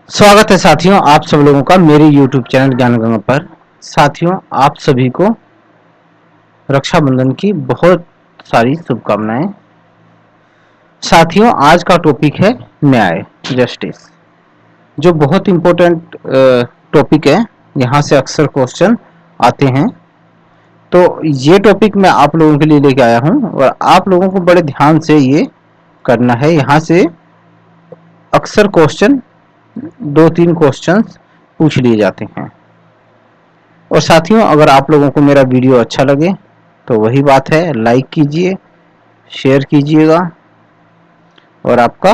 स्वागत है साथियों, आप सब लोगों का मेरे YouTube चैनल ज्ञान गंगा पर। साथियों, आप सभी को रक्षाबंधन की बहुत सारी शुभकामनाएं। साथियों, आज का टॉपिक है न्याय, जस्टिस, जो बहुत इम्पोर्टेंट टॉपिक है। यहाँ से अक्सर क्वेश्चन आते हैं, तो ये टॉपिक मैं आप लोगों के लिए लेके आया हूँ और आप लोगों को बड़े ध्यान से ये करना है। यहाँ से अक्सर क्वेश्चन 2-3 क्वेश्चंस पूछ लिए जाते हैं। और साथियों, अगर आप लोगों को मेरा वीडियो अच्छा लगे तो वही बात है, लाइक कीजिए, शेयर कीजिएगा और आपका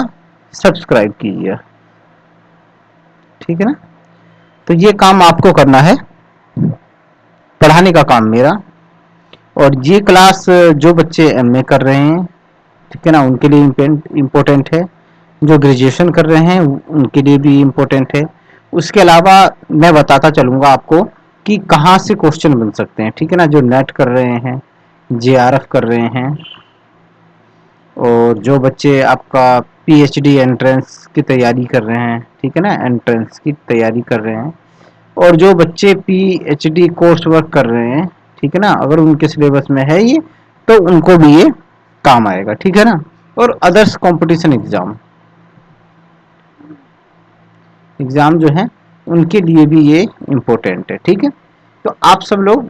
सब्सक्राइब कीजिए, ठीक है ना। तो ये काम आपको करना है, पढ़ाने का काम मेरा। और ये क्लास जो बच्चे एमए कर रहे हैं, ठीक है ना, उनके लिए इम्पोर्टेंट है। जो ग्रेजुएशन कर रहे हैं उनके लिए भी इम्पोर्टेंट है। उसके अलावा मैं बताता चलूँगा आपको कि कहाँ से क्वेश्चन बन सकते हैं, ठीक है ना। जो नेट कर रहे हैं, जेआरएफ कर रहे हैं, और जो बच्चे आपका पीएचडी एंट्रेंस की तैयारी कर रहे हैं, ठीक है ना, एंट्रेंस की तैयारी कर रहे हैं, और जो बच्चे पीएचडी कोर्स वर्क कर रहे हैं, ठीक है ना, अगर उनके सिलेबस में है ये तो उनको भी ये काम आएगा, ठीक है ना। और अदर्स कंपटीशन एग्जाम जो है उनके लिए भी ये इम्पोर्टेंट है, ठीक है। तो आप सब लोग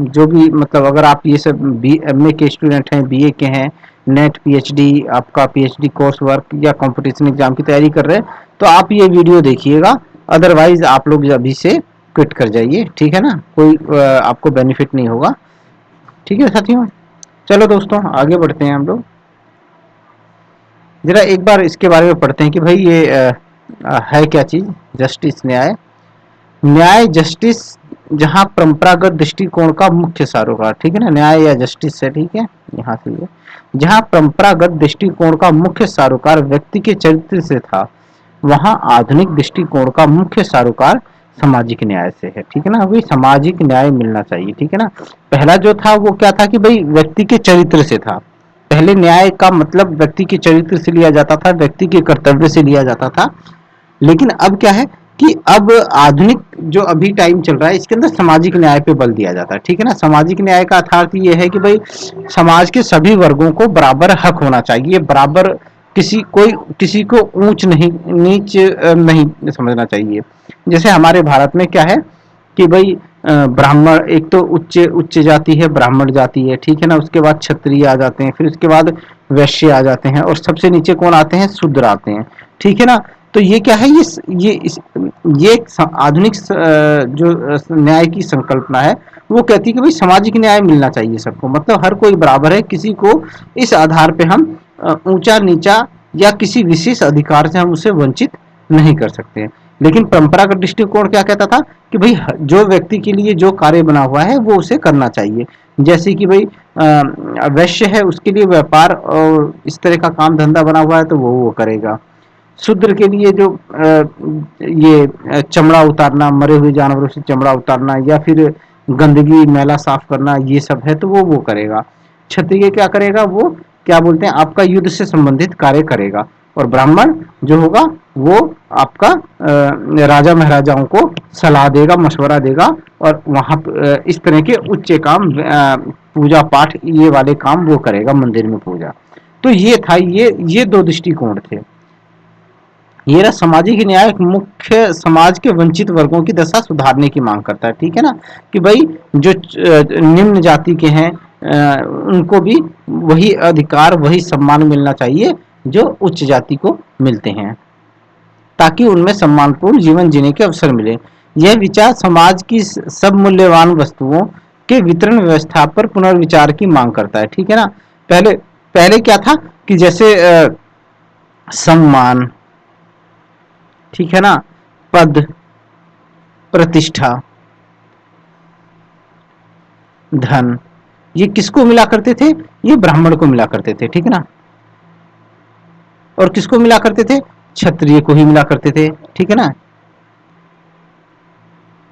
जो भी, मतलब अगर आप ये सब बी एमए के स्टूडेंट हैं, बीए के हैं, नेट पीएचडी, आपका पीएचडी कोर्स वर्क या कंपटीशन एग्जाम की तैयारी कर रहे हैं, तो आप ये वीडियो देखिएगा। अदरवाइज आप लोग अभी से क्विट कर जाइए, ठीक है ना। कोई आपको बेनिफिट नहीं होगा, ठीक है साथियों। चलो दोस्तों, आगे बढ़ते हैं हम लोग। जरा एक बार इसके बारे में पढ़ते हैं कि भाई ये है क्या चीज, जस्टिस, न्याय। न्याय, जस्टिस, जहां परंपरागत दृष्टिकोण का मुख्य सरोकार, ठीक है ना, न्याय या जस्टिस है, ठीक है। यहाँ से ये जहां परंपरागत दृष्टिकोण का मुख्य सरोकार व्यक्ति के चरित्र से था, वहां आधुनिक दृष्टिकोण का मुख्य सरोकार सामाजिक न्याय से है, ठीक है ना। वही सामाजिक न्याय मिलना चाहिए, ठीक है ना। पहला जो था वो क्या था कि भाई व्यक्ति के चरित्र से था। पहले न्याय का मतलब व्यक्ति के चरित्र से लिया जाता था, व्यक्ति के कर्तव्य से लिया जाता था। लेकिन अब क्या है कि अब आधुनिक जो अभी टाइम चल रहा है, इसके अंदर सामाजिक न्याय पे बल दिया जाता है, ठीक है ना। सामाजिक न्याय का अर्थ ये है कि भाई समाज के सभी वर्गों को बराबर हक होना चाहिए, बराबर, किसी को ऊंच नहीं, नीच नहीं समझना चाहिए। जैसे हमारे भारत में क्या है कि भाई ब्राह्मण, एक तो उच्च उच्च जाति है, ब्राह्मण जाति है, ठीक है ना। उसके बाद क्षत्रिय आ जाते हैं, फिर उसके बाद वैश्य आ जाते हैं, और सबसे नीचे कौन आते हैं, शूद्र आते हैं, ठीक है ना। तो ये क्या है, ये एक आधुनिक जो न्याय की संकल्पना है, वो कहती है कि भाई सामाजिक न्याय मिलना चाहिए सबको, मतलब हर कोई बराबर है, किसी को इस आधार पे हम ऊंचा नीचा या किसी विशेष अधिकार से हम उसे वंचित नहीं कर सकते। लेकिन परंपरागत दृष्टिकोण क्या कहता था कि भाई जो व्यक्ति के लिए जो कार्य बना हुआ है वो उसे करना चाहिए। जैसे कि भाई वैश्य है, उसके लिए व्यापार और इस तरह का काम धंधा बना हुआ है तो वो करेगा। शूद्र के लिए जो ये चमड़ा उतारना, मरे हुए जानवरों से चमड़ा उतारना, या फिर गंदगी मैला साफ करना, ये सब है तो वो करेगा। क्षत्रिय क्या करेगा, वो क्या बोलते हैं, आपका युद्ध से संबंधित कार्य करेगा। और ब्राह्मण जो होगा वो आपका राजा महाराजाओं को सलाह देगा, मशवरा देगा, और वहां इस तरह के उच्च काम, पूजा पाठ, ये वाले काम वो करेगा, मंदिर में पूजा। तो ये था, ये दो दृष्टिकोण थे। ये ना सामाजिक न्याय मुख्य समाज के वंचित वर्गों की दशा सुधारने की मांग करता है, ठीक है ना। कि भाई जो निम्न जाति के हैं, उनको भी वही अधिकार, वही सम्मान मिलना चाहिए जो उच्च जाति को मिलते हैं, ताकि उनमें सम्मानपूर्ण जीवन जीने के अवसर मिले। यह विचार समाज की सब मूल्यवान वस्तुओं के वितरण व्यवस्था पर पुनर्विचार की मांग करता है, ठीक है ना। पहले पहले क्या था कि जैसे सम्मान, ठीक है ना, पद, प्रतिष्ठा, धन, ये किसको मिला करते थे, ये ब्राह्मण को मिला करते थे, ठीक है ना। और किसको मिला करते थे, क्षत्रिय को ही मिला करते थे, ठीक है ना।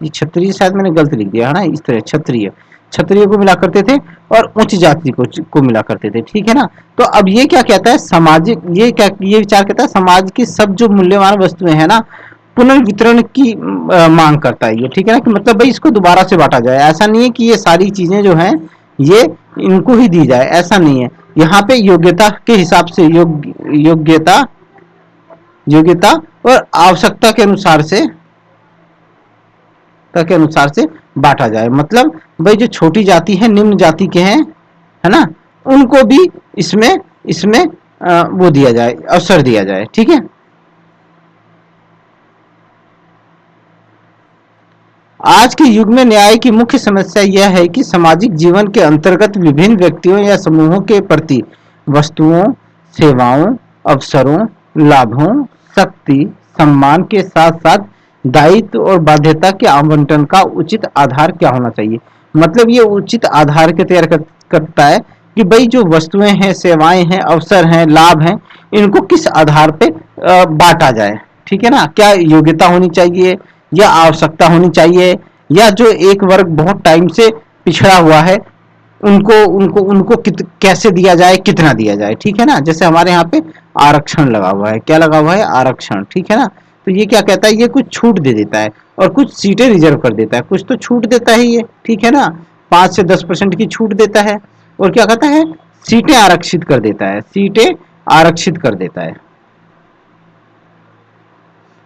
ये क्षत्रिय शायद मैंने गलत लिख दिया है ना, इस तरह क्षत्रिय, क्षत्रिय को मिला करते थे और उच्च जाति को मिला करते थे, ठीक है ना। तो अब ये क्या कहता है, सामाजिक, ये क्या, ये विचार कहता है समाज की सब जो मूल्यवान वस्तुएं हैं ना, पुनर्वितरण की मांग करता है ये, ठीक है ना, कि मतलब भाई इसको दोबारा से बांटा जाए। ऐसा नहीं है कि ये सारी चीजें जो हैं ये इनको ही दी जाए, ऐसा नहीं है। यहाँ पे योग्यता के हिसाब से योग्यता और आवश्यकता के अनुसार से बांटा जाए। मतलब भाई जो छोटी जाति है, निम्न जाति के हैं, है ना, उनको भी इसमें इसमें वो दिया जाए, अवसर दिया जाए, ठीक है। आज के युग में न्याय की मुख्य समस्या यह है कि सामाजिक जीवन के अंतर्गत विभिन्न व्यक्तियों या समूहों के प्रति वस्तुओं, सेवाओं, अवसरों, लाभों, शक्ति, सम्मान के साथ साथ दायित्व और बाध्यता के आवंटन का उचित आधार क्या होना चाहिए। मतलब ये उचित आधार के तैयार करता है कि भाई जो वस्तुएं हैं, सेवाएं हैं, अवसर हैं, लाभ हैं, इनको किस आधार पे बांटा जाए, ठीक है ना। क्या योग्यता होनी चाहिए, या आवश्यकता होनी चाहिए, या जो एक वर्ग बहुत टाइम से पिछड़ा हुआ है उनको उनको उनको कैसे दिया जाए, कितना दिया जाए, ठीक है ना। जैसे हमारे यहाँ पे आरक्षण लगा हुआ है, क्या लगा हुआ है, आरक्षण, ठीक है ना। तो ये क्या कहता है, ये कुछ छूट दे देता है और कुछ सीटें रिजर्व कर देता है, कुछ तो छूट देता है ये, ठीक है ना, 5 से 10% की छूट देता है। और क्या कहता है, सीटें आरक्षित कर देता है, सीटें आरक्षित कर देता है।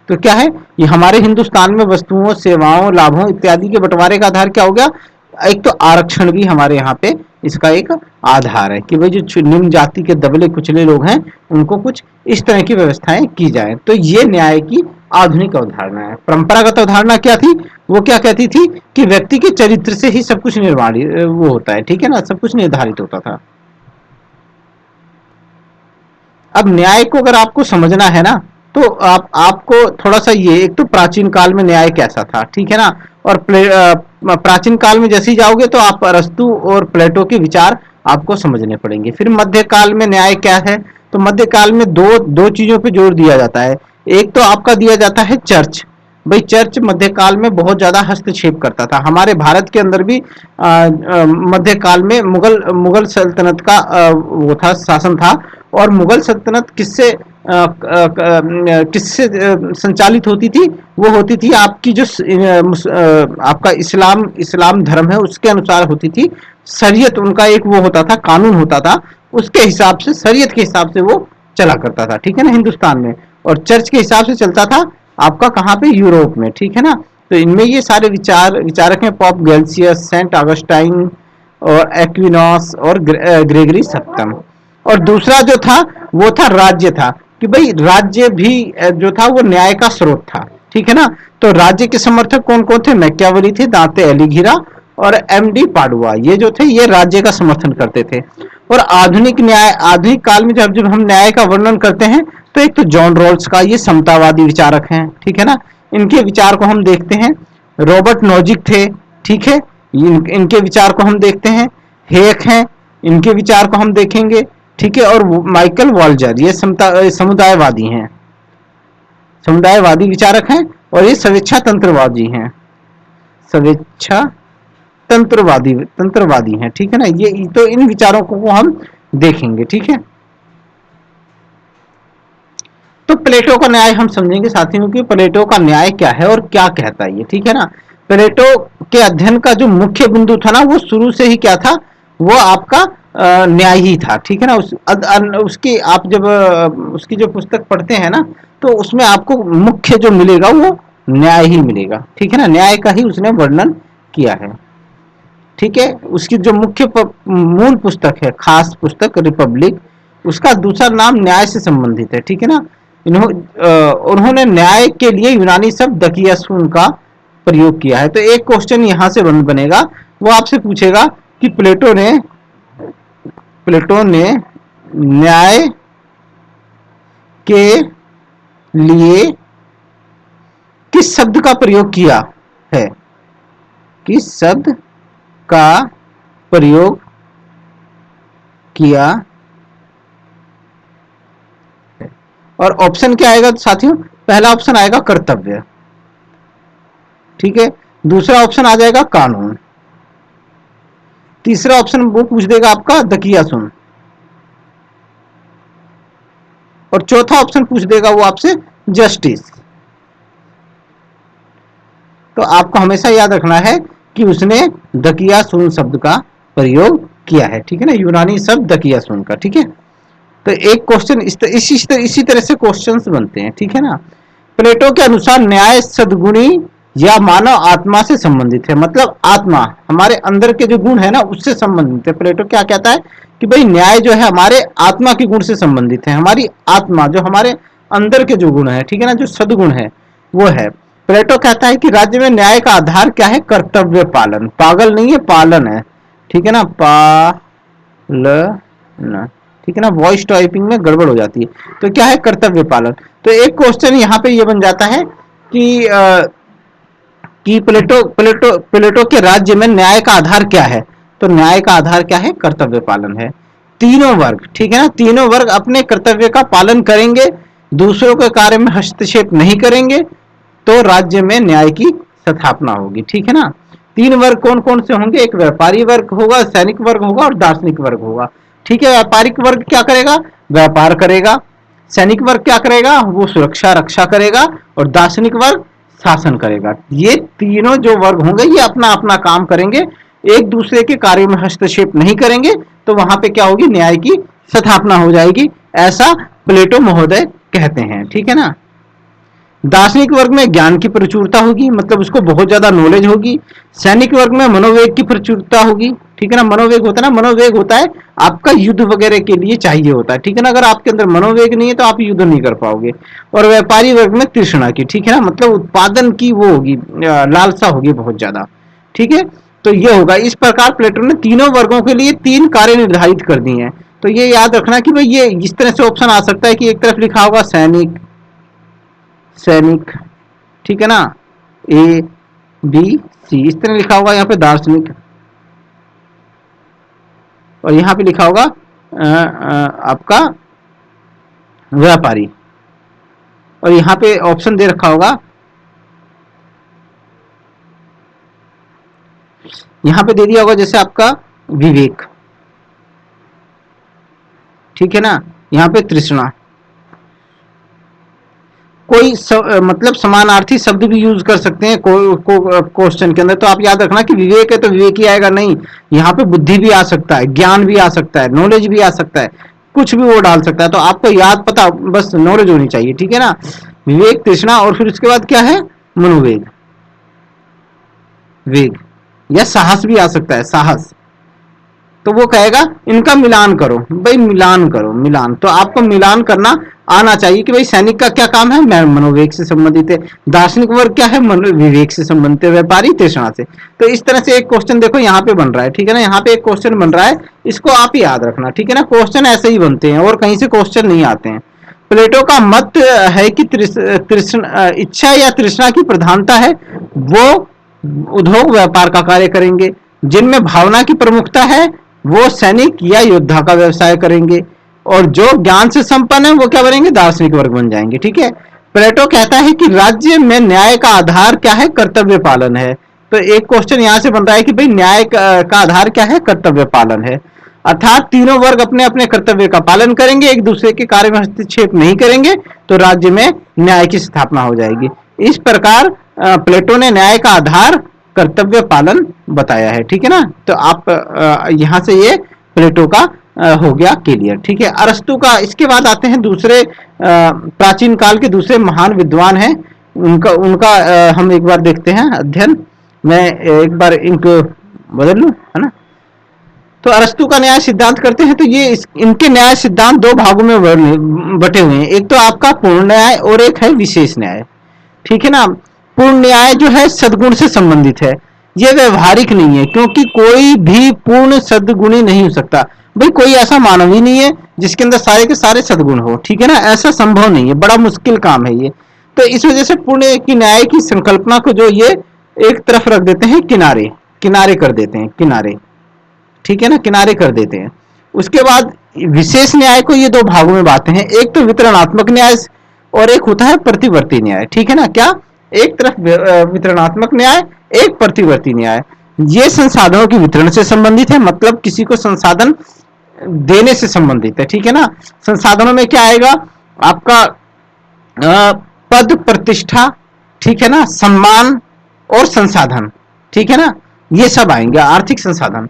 तो क्या है, ये हमारे हिंदुस्तान में वस्तुओं, सेवाओं, लाभों इत्यादि के बंटवारे का आधार क्या हो गया, एक तो आरक्षण भी हमारे यहाँ पे इसका एक आधार है कि भाई जो निम्न जाति के दबले कुचले लोग हैं उनको कुछ इस तरह की व्यवस्थाएं की जाए। तो ये न्याय की आधुनिक अवधारणा है। परंपरागत अवधारणा क्या थी, वो क्या कहती थी कि व्यक्ति के चरित्र से ही सब कुछ निर्माण वो होता है, ठीक है ना, सब कुछ निर्धारित होता था। अब न्याय को अगर आपको समझना है ना, तो आपको थोड़ा सा ये, एक तो प्राचीन काल में न्याय कैसा था, ठीक है ना, और प्राचीन काल में जैसे ही जाओगे तो आप अरस्तु और प्लेटो के विचार आपको समझने पड़ेंगे। फिर मध्य काल में न्याय क्या है, तो मध्य काल में दो दो चीजों पे जोर दिया जाता है। एक तो आपका दिया जाता है चर्च। भाई चर्च मध्यकाल में बहुत ज्यादा हस्तक्षेप करता था। हमारे भारत के अंदर भी मध्यकाल में मुगल सल्तनत का वो था, शासन था। और मुगल सल्तनत किससे संचालित होती थी, वो होती थी आपकी जो आपका इस्लाम धर्म है उसके अनुसार होती थी। शरीयत उनका एक वो होता था, कानून होता था, उसके हिसाब से, शरीयत के हिसाब से वो चला करता था, ठीक है ना, हिंदुस्तान में। और चर्च के हिसाब से चलता था आपका कहाँ पे, यूरोप में, ठीक है ना। तो इनमें ये सारे विचारक हैं, पॉप गेल्सियस, सेंट अगस्टाइन और एक्विनॉस और ग्रेगरी सप्तम। और दूसरा जो था वो था राज्य था, कि भाई राज्य भी जो था वो न्याय का स्रोत था, ठीक है ना। तो राज्य के समर्थक कौन कौन थे, मैकियावेली थे, दांते एलिघिरा और एमडी पाडुआ, ये जो थे ये राज्य का समर्थन करते थे। और आधुनिक काल में जब जब हम न्याय का वर्णन करते हैं तो एक तो जॉन रॉल्स का, ये समतावादी विचारक हैं, ठीक है ना, इनके विचार को हम देखते हैं। रॉबर्ट नॉजिक थे, ठीक है, इनके विचार को हम देखते हैं। हेक हैं, इनके विचार को हम देखेंगे, ठीक है। और माइकल वॉल्जर, ये समुदायवादी हैं, समुदायवादी विचारक हैं। और ये स्वेच्छा तंत्रवादी हैं, स्वेच्छा तंत्रवादी हैं, ठीक है ना। ये तो इन विचारों को हम देखेंगे, ठीक है। तो प्लेटो का न्याय हम समझेंगे साथियों कि प्लेटो का न्याय क्या है और क्या कहता है ये, ठीक है ना। प्लेटो के अध्ययन का जो मुख्य बिंदु था ना, वो शुरू से ही क्या था, वो आपका न्याय ही था, ठीक है ना। उसकी आप जब उसकी जो पुस्तक पढ़ते हैं ना, तो उसमें आपको मुख्य जो मिलेगा वो न्याय ही मिलेगा, ठीक है ना। न्याय का ही उसने वर्णन किया है, ठीक है। उसकी जो मुख्य मूल पुस्तक है, खास पुस्तक रिपब्लिक, उसका दूसरा नाम न्याय से संबंधित है, ठीक है ना। उन्होंने न्याय के लिए यूनानी शब्द दकियासुन का प्रयोग किया है। तो एक क्वेश्चन यहां से बनेगा, वो आपसे पूछेगा कि प्लेटो ने न्याय के लिए किस शब्द का प्रयोग किया है, किस शब्द का प्रयोग किया। और ऑप्शन क्या आएगा साथियों, पहला ऑप्शन आएगा कर्तव्य, ठीक है। दूसरा ऑप्शन आ जाएगा कानून। तीसरा ऑप्शन वो पूछ देगा आपका दकियासुन। और चौथा ऑप्शन पूछ देगा वो आपसे जस्टिस। तो आपको हमेशा याद रखना है कि उसने दकियासून शब्द का प्रयोग किया है, ठीक है ना, यूनानी शब्द दकियासून का, ठीक है। तो एक क्वेश्चन इसी तरह से क्वेश्चंस बनते हैं, ठीक है ना। प्लेटो के अनुसार न्याय सद्गुणी या मानव आत्मा से संबंधित है, मतलब आत्मा, हमारे अंदर के जो गुण है ना उससे संबंधित है। प्लेटो क्या कहता है कि भाई न्याय जो है हमारे आत्मा के गुण से संबंधित है, हमारी आत्मा जो हमारे अंदर के जो गुण है, ठीक है ना, जो सद्गुण है वो है। प्लेटो कहता है कि राज्य में न्याय का आधार क्या है, कर्तव्य पालन, पागल नहीं है, पालन है, ठीक है ना, पालन, ठीक है ना, वॉइस टाइपिंग में गड़बड़ हो जाती है। तो क्या है, कर्तव्य पालन। तो एक क्वेश्चन यहाँ पे ये बन जाता है कि प्लेटो के राज्य में न्याय का आधार क्या है, तो न्याय का आधार क्या है, कर्तव्य पालन है। तीनों वर्ग, ठीक है ना, तीनों वर्ग अपने कर्तव्य का पालन करेंगे, दूसरों के कार्य में हस्तक्षेप नहीं करेंगे, तो राज्य में न्याय की स्थापना होगी, ठीक है ना। तीन वर्ग कौन कौन से होंगे, एक व्यापारी वर्ग होगा, सैनिक वर्ग होगा और दार्शनिक वर्ग होगा, ठीक है। व्यापारिक वर्ग क्या करेगा, व्यापार करेगा। सैनिक वर्ग क्या करेगा, वो सुरक्षा रक्षा करेगा। और दार्शनिक वर्ग शासन करेगा। ये तीनों जो वर्ग होंगे ये अपना अपना काम करेंगे, एक दूसरे के कार्य में हस्तक्षेप नहीं करेंगे, तो वहां पे क्या होगी, न्याय की स्थापना हो जाएगी, ऐसा प्लेटो महोदय कहते हैं, ठीक है ना। दार्शनिक वर्ग में ज्ञान की प्रचुरता होगी, मतलब उसको बहुत ज्यादा नॉलेज होगी। सैनिक वर्ग में मनोवेग की प्रचुरता होगी, ठीक है ना। मनोवेग होता है ना, मनोवेग होता है आपका युद्ध वगैरह के लिए चाहिए होता है, ठीक है ना। अगर आपके अंदर मनोवेग नहीं है तो आप युद्ध नहीं कर पाओगे। और व्यापारी वर्ग में तृष्णा की, ठीक है ना, मतलब उत्पादन की वो होगी, लालसा होगी बहुत ज्यादा, ठीक है। तो ये होगा, इस प्रकार प्लेटो ने तीनों वर्गों के लिए तीन कार्य निर्धारित कर दी हैं। तो ये याद रखना कि भाई ये इस तरह से ऑप्शन आ सकता है कि एक तरफ लिखा होगा सैनिक, सैनिक, ठीक है ना, ए बी सी, इस तरह लिखा होगा यहाँ पे दार्शनिक, और यहाँ पे लिखा होगा आपका व्यापारी, और यहाँ पे ऑप्शन दे रखा होगा, यहाँ पे दे दिया होगा जैसे आपका विवेक, ठीक है ना, यहाँ पे तृष्णा। कोई मतलब समानार्थी शब्द भी यूज कर सकते हैं क्वेश्चन के अंदर, तो आप याद रखना कि विवेक है तो विवेक ही आएगा, नहीं, यहाँ पे बुद्धि भी आ सकता है, ज्ञान भी आ सकता है, नॉलेज भी आ सकता है, कुछ भी वो डाल सकता है। तो आपको याद पता बस नॉलेज होनी चाहिए, ठीक है ना। विवेक, तृष्णा, और फिर उसके बाद क्या है, मनोवेग, वेग, या साहस भी आ सकता है, साहस। तो वो कहेगा इनका मिलान करो, भाई मिलान करो, मिलान, तो आपको मिलान करना आना चाहिए कि भाई सैनिक का क्या काम है, मनोवेग से संबंधित है, दार्शनिक वर्ग क्या है, विवेक से संबंधित है, व्यापारी तृष्णा से। तो इस तरह से एक क्वेश्चन देखो यहाँ पे बन रहा है, ठीक है ना, यहाँ पे एक क्वेश्चन बन रहा है, इसको आप ही याद रखना, ठीक है ना। क्वेश्चन ऐसे ही बनते हैं और कहीं से क्वेश्चन नहीं आते हैं। प्लेटो का मत है कि इच्छा या तृष्णा की प्रधानता है, वो उद्योग व्यापार का कार्य करेंगे। जिनमें भावना की प्रमुखता है वो सैनिक या योद्धा का व्यवसाय करेंगे, और जो ज्ञान से संपन्न है वो क्या बनेंगे, दार्शनिक वर्ग बन जाएंगे, ठीक है। प्लेटो कहता है कि राज्य में न्याय का आधार क्या है, कर्तव्य पालन है। तो एक क्वेश्चन यहां से बन रहा है कि भाई न्याय का आधार क्या है, कर्तव्य पालन है, अर्थात तीनों वर्ग अपने अपने कर्तव्य का पालन करेंगे, एक दूसरे के कार्य में हस्तक्षेप नहीं करेंगे, तो राज्य में न्याय की स्थापना हो जाएगी। इस प्रकार प्लेटो ने न्याय का आधार कर्तव्य पालन बताया है, ठीक है ना। तो आप यहां से ये प्लेटो का हो गया क्लियर, ठीक है। अरस्तु का, इसके बाद आते हैं दूसरे प्राचीन काल के दूसरे महान विद्वान हैं, उनका उनका हम एक बार देखते हैं अध्ययन। मैं एक बार इनको बदल लूं, है ना। तो अरस्तु का न्याय सिद्धांत करते हैं, तो ये इनके न्याय सिद्धांत दो भागों में बटे हुए हैं, एक तो आपका पूर्ण न्याय और एक है विशेष न्याय, ठीक है ना। पूर्ण न्याय जो है सद्गुण से संबंधित है, ये व्यवहारिक नहीं है, क्योंकि कोई भी पूर्ण सद्गुणी नहीं हो सकता। भाई कोई ऐसा मानव ही नहीं है जिसके अंदर सारे के सारे सद्गुण हो, ठीक है ना, ऐसा संभव नहीं है, बड़ा मुश्किल काम है ये। तो इस वजह से पूर्ण की न्याय की संकल्पना को जो ये एक तरफ रख देते हैं, किनारे किनारे कर देते हैं, किनारे, ठीक है ना, किनारे कर देते हैं। उसके बाद विशेष न्याय को ये दो भागों में बांटते हैं, एक तो वितरणात्मक न्याय और एक होता है प्रतिवर्ती न्याय, ठीक है ना। क्या, एक तरफ वितरणात्मक न्याय, एक प्रतिवर्ती न्याय। ये संसाधनों की वितरण से संबंधित है, मतलब किसी को संसाधन देने से संबंधित है, ठीक है ना। संसाधनों में क्या आएगा, आपका पद प्रतिष्ठा, ठीक है ना, सम्मान, और संसाधन, ठीक है ना, ये सब आएंगे, आर्थिक संसाधन।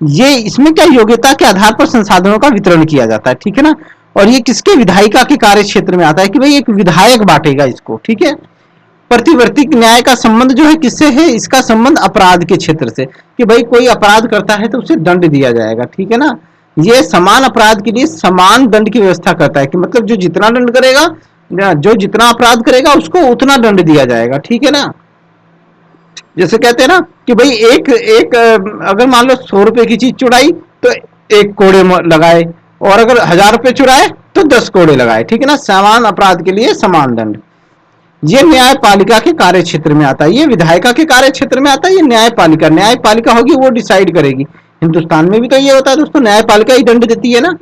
ये इसमें क्या योग्यता के आधार पर संसाधनों का वितरण किया जाता है, ठीक है ना। और ये किसके विधायिका के कार्य क्षेत्र में आता है कि भाई एक विधायक बांटेगा इसको, ठीक है। प्रतिवर्ती न्याय का संबंध जो है किससे है, इसका संबंध अपराध के क्षेत्र से, कि भाई कोई अपराध करता है तो उसे दंड दिया जाएगा, ठीक है ना। ये समान अपराध के लिए समान दंड की व्यवस्था करता है, कि मतलब जो जितना दंड करेगा, जो जितना अपराध करेगा उसको उतना दंड दिया जाएगा, ठीक है ना। जैसे कहते हैं ना कि भाई एक एक अगर मान लो 100 रुपए की चीज चुराई तो 1 कोड़े लगाए, और अगर 1000 रुपए चुराए तो 10 कोड़े लगाए, ठीक है ना। समान अपराध के लिए समान दंड। ये न्यायपालिका के कार्य क्षेत्र में आता है, ये विधायिका के कार्य क्षेत्र में आता है, ये न्यायपालिका, न्यायपालिका होगी वो डिसाइड करेगी। हिंदुस्तान में भी तो ये होता है दोस्तों, न्यायपालिका ही दंड देती है ना।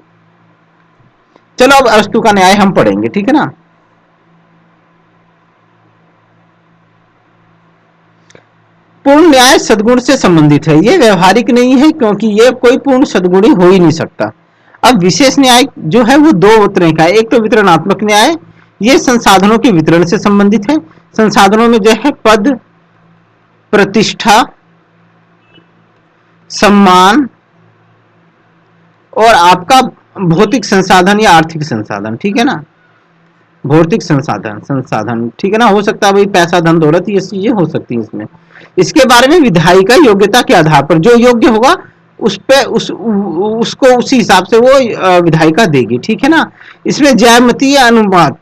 चलो अब अरस्तु का न्याय हम पढ़ेंगे, ठीक है ना। पूर्ण न्याय सद्गुण से संबंधित है, ये व्यवहारिक नहीं है क्योंकि ये कोई पूर्ण सद्गुणी हो ही नहीं सकता। अब विशेष न्याय जो है वो दो तरह का है, एक तो वितरणात्मक न्याय, ये संसाधनों के वितरण से संबंधित है। संसाधनों में जो है पद, प्रतिष्ठा, सम्मान और आपका भौतिक संसाधन या आर्थिक संसाधन, ठीक है ना। भौतिक संसाधन संसाधन ठीक है ना, हो सकता है भाई पैसा धन दौलत ये चीजें हो सकती हैं इसमें। इसके बारे में विधायिका योग्यता के आधार पर जो योग्य होगा उस पे उसको उसी हिसाब से वो विधायिका देगी, ठीक है ना। इसमें ज्यामितीय अनुपात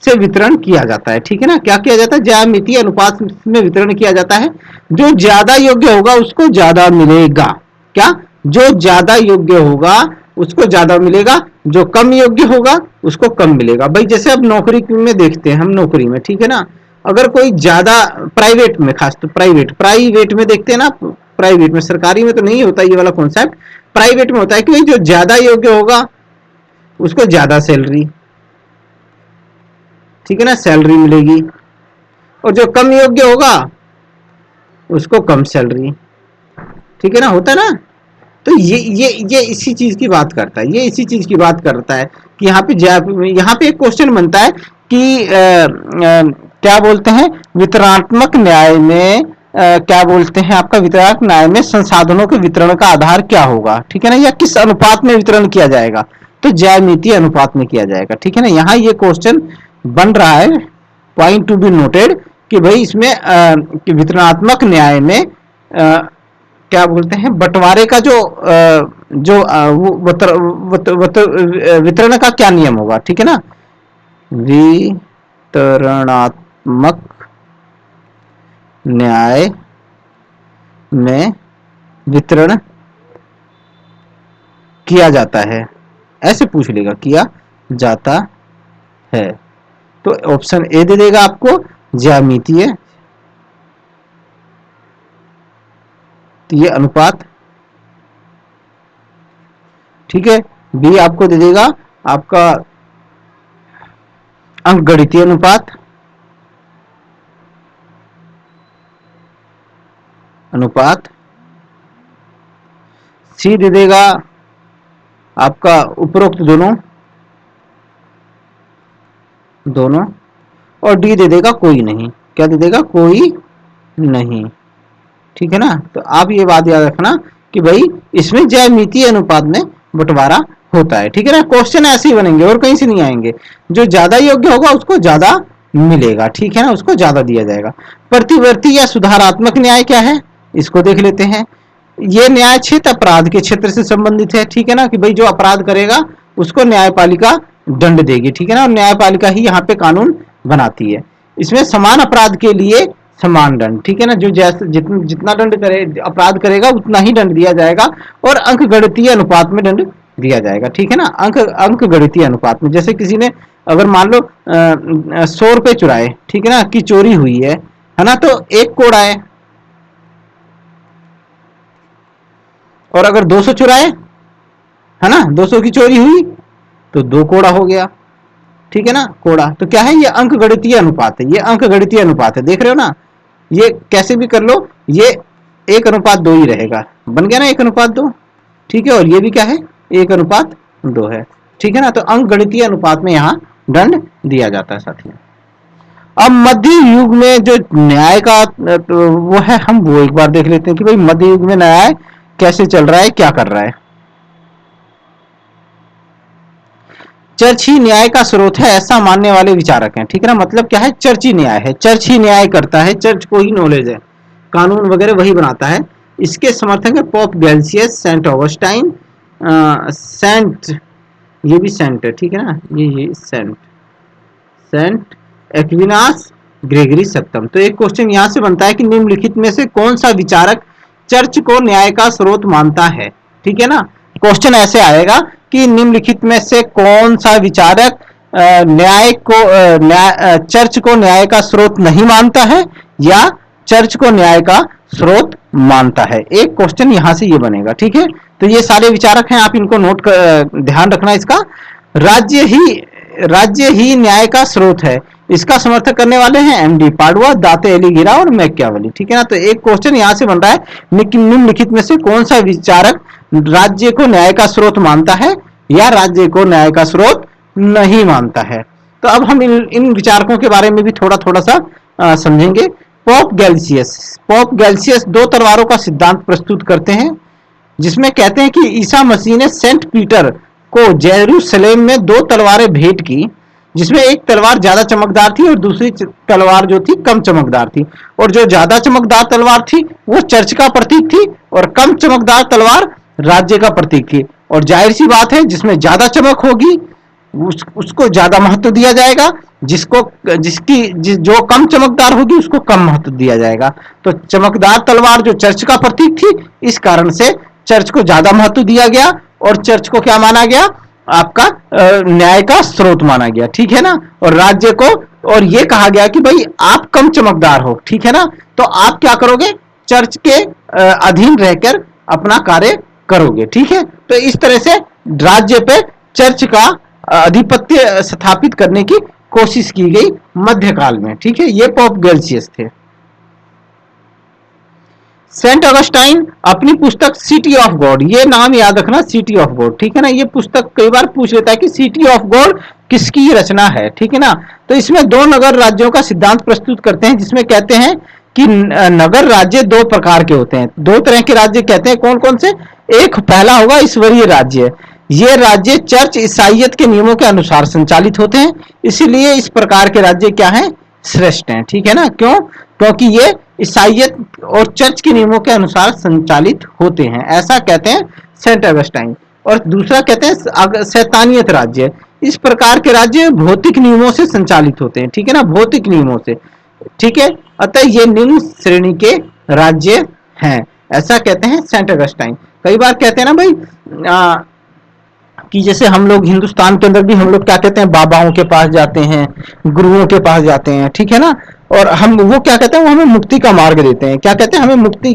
से वितरण किया जाता है, ठीक है ना। क्या किया जाता है, ज्यामितीय अनुपात में वितरण किया जाता है। जो ज्यादा योग्य होगा उसको ज्यादा मिलेगा, क्या, जो ज्यादा योग्य होगा उसको ज्यादा मिलेगा, जो कम योग्य होगा उसको कम मिलेगा। भाई जैसे अब नौकरी में देखते हैं हम, नौकरी में, ठीक है ना, अगर कोई ज्यादा प्राइवेट में, खास तो प्राइवेट में देखते हैं ना, प्राइवेट में, सरकारी में तो नहीं होता ये वाला कॉन्सेप्ट, प्राइवेट में होता है कि भाई जो ज्यादा योग्य होगा उसको ज्यादा सैलरी, ठीक है ना, सैलरी मिलेगी, और जो कम योग्य होगा उसको कम सैलरी, ठीक है ना, होता है ना। तो ये इसी चीज की बात करता है, ये इसी चीज की बात करता है कि यहाँ पे एक क्वेश्चन बनता है कि क्या बोलते हैं वितरणात्मक न्याय में, क्या बोलते हैं आपका वितरणात्मक न्याय में संसाधनों के वितरण का आधार क्या होगा, ठीक है ना, या किस अनुपात में वितरण किया जाएगा, तो ज्यामितीय अनुपात में किया जाएगा, ठीक है ना। यहाँ ये क्वेश्चन बन रहा है, पॉइंट टू बी नोटेड, कि भाई इसमें वितरणात्मक न्याय में क्या बोलते हैं बंटवारे का वितरण का क्या नियम होगा, ठीक है ना। वितरणात्मक न्याय में वितरण किया जाता है, ऐसे पूछ लेगा, किया जाता है, तो ऑप्शन ए दे देगा आपको ज्यामितीय, ये अनुपात, ठीक है। बी आपको दे देगा आपका अंकगणितीय अनुपात, सी दे देगा आपका उपरोक्त दोनों, और डी दे देगा कोई नहीं, क्या दे देगा, कोई नहीं, ठीक है ना। तो आप ये बात याद रखना कि भाई इसमें ज्यामितीय अनुपात में बंटवारा होता है, ठीक है ना। क्वेश्चन ऐसे ही बनेंगे और कहीं से नहीं आएंगे, जो ज्यादा योग्य होगा उसको ज्यादा मिलेगा, ठीक है ना, उसको ज्यादा दिया जाएगा। प्रतिवर्ती या सुधारात्मक न्याय क्या है, इसको देख लेते हैं। ये न्याय क्षेत्र अपराध के क्षेत्र से संबंधित है, ठीक है ना, कि भाई जो अपराध करेगा उसको न्यायपालिका दंड देगी, ठीक है ना, और न्यायपालिका ही यहाँ पे कानून बनाती है। इसमें समान अपराध के लिए समान दंड, ठीक है ना, जो जैसे जितना दंड करे अपराध करेगा उतना ही दंड दिया जाएगा, और अंक गणितीय अनुपात में दंड दिया जाएगा, ठीक है ना। अंक गणितीय अनुपात में, जैसे किसी ने अगर मान लो 100 रुपए चुराए, ठीक है ना, कि चोरी हुई है ना, तो 1 कोड़ा है, और अगर 200 चुराए, है ना, 200 की चोरी हुई तो 2 कोड़ा हो गया, ठीक है ना, कोड़ा। तो क्या है, ये अंक गणितीय अनुपात है, ये अंक गणितीय अनुपात है, देख रहे हो ना, ये कैसे भी कर लो, ये 1:2 ही रहेगा, बन गया ना 1:2, ठीक है। और ये भी क्या है, 1:2 है, ठीक है ना। तो अंक गणितीय अनुपात में यहाँ दंड दिया जाता है साथियों। अब मध्य युग में जो न्याय का तो वो है, हम वो एक बार देख लेते हैं कि भाई मध्य युग में न्याय कैसे चल रहा है, क्या कर रहा है। चर्च ही न्याय का स्रोत है ऐसा मानने वाले विचारक हैं, ठीक है ना। मतलब क्या है, चर्च ही न्याय है, चर्च ही न्याय करता है, चर्च को ही नॉलेज है, कानून वगैरह वही बनाता है। इसके समर्थक है पोप गैल्सियस, सेंट ऑगस्टाइन, सेंट, ये भी सेंट है, ठीक है ना, ये सेंट सेंट एक्विनास, ग्रेगरी सप्तम। तो एक क्वेश्चन यहां से बनता है कि निम्नलिखित में से कौन सा विचारक चर्च को न्याय का स्रोत मानता है, ठीक है ना। क्वेश्चन ऐसे आएगा कि निम्नलिखित में से कौन सा विचारक न्याय को चर्च को न्याय का स्रोत नहीं मानता है या चर्च को न्याय का स्रोत मानता है। एक क्वेश्चन यहां से ये बनेगा, ठीक है। तो ये सारे विचारक हैं, आप इनको नोट कर ध्यान रखना इसका। राज्य ही राज्य ही न्याय का स्रोत है, इसका समर्थन करने वाले हैं एमडी पाडुआ, दाते एलिगिरा और मैकियावली, ठीक है ना। तो एक क्वेश्चन यहां से बन रहा है, निम्नलिखित में से कौन सा विचारक राज्य को न्याय का स्रोत मानता है या राज्य को न्याय का स्रोत नहीं मानता है। तो अब हम इन विचारकों के बारे में भी थोड़ा थोड़ा सा समझेंगे। पोप गैल्सियस दो तलवारों का सिद्धांत प्रस्तुत करते हैं, जिसमें कहते हैं कि ईसा मसीह ने सेंट पीटर को जेरूसलेम में दो तलवारें भेंट की, जिसमें एक तलवार ज्यादा चमकदार थी और दूसरी तलवार जो थी कम चमकदार थी। और जो ज्यादा चमकदार तलवार थी वो चर्च का प्रतीक थी और कम चमकदार तलवार राज्य का प्रतीक थी। और जाहिर सी बात है, जिसमें ज्यादा चमक होगी उसको ज्यादा महत्व दिया जाएगा, जो कम चमकदार होगी उसको कम महत्व दिया जाएगा। तो चमकदार तलवार जो चर्च का प्रतीक थी, इस कारण से चर्च को ज्यादा महत्व दिया गया और चर्च को क्या माना गया, आपका न्याय का स्रोत माना गया, ठीक है ना। और राज्य को और ये कहा गया कि भाई आप कम चमकदार हो, ठीक है ना, तो आप क्या करोगे, चर्च के अधीन रहकर अपना कार्य करोगे, ठीक है। तो इस तरह से राज्य पे चर्च का आधिपत्य स्थापित करने की कोशिश की गई मध्यकाल में, ठीक है। ये पोप गैल्सियस थे। सेंट ऑगस्टाइन अपनी पुस्तक सिटी ऑफ गॉड, ये नाम याद रखना, सिटी ऑफ गॉड, ठीक है ना। ये पुस्तक कई बार पूछ लेता है कि सिटी ऑफ गॉड किसकी रचना है, ठीक है ना। तो इसमें दो नगर राज्यों का सिद्धांत प्रस्तुत करते हैं, जिसमें कहते हैं कि नगर राज्य दो प्रकार के होते हैं, दो तरह के राज्य कहते हैं, कौन कौन से। एक पहला होगा ईश्वरीय राज्य, ये राज्य चर्च ईसाइयत के नियमों के अनुसार संचालित होते हैं, इसलिए इस प्रकार के राज्य क्या हैं, श्रेष्ठ हैं, ठीक है ना। क्यों, क्योंकि ये ईसाइयत और चर्च के नियमों के अनुसार संचालित होते हैं, ऐसा कहते हैं सेंट ऑगस्टाइन। और दूसरा कहते हैं शैतानियत राज्य, इस प्रकार के राज्य भौतिक नियमों से संचालित होते हैं, ठीक है ना, भौतिक नियमों से, ठीक है। अतः ये निम्न श्रेणी के राज्य हैं, ऐसा कहते हैं सेंट ऑगस्टाइन। कई बार कहते हैं ना भाई कि जैसे हम लोग हिंदुस्तान के अंदर भी हम लोग क्या कहते हैं, बाबाओं के पास जाते हैं, गुरुओं के पास जाते हैं, ठीक है ना। और हम वो क्या कहते हैं, वो हमें मुक्ति का मार्ग देते हैं, क्या कहते हैं, हमें मुक्ति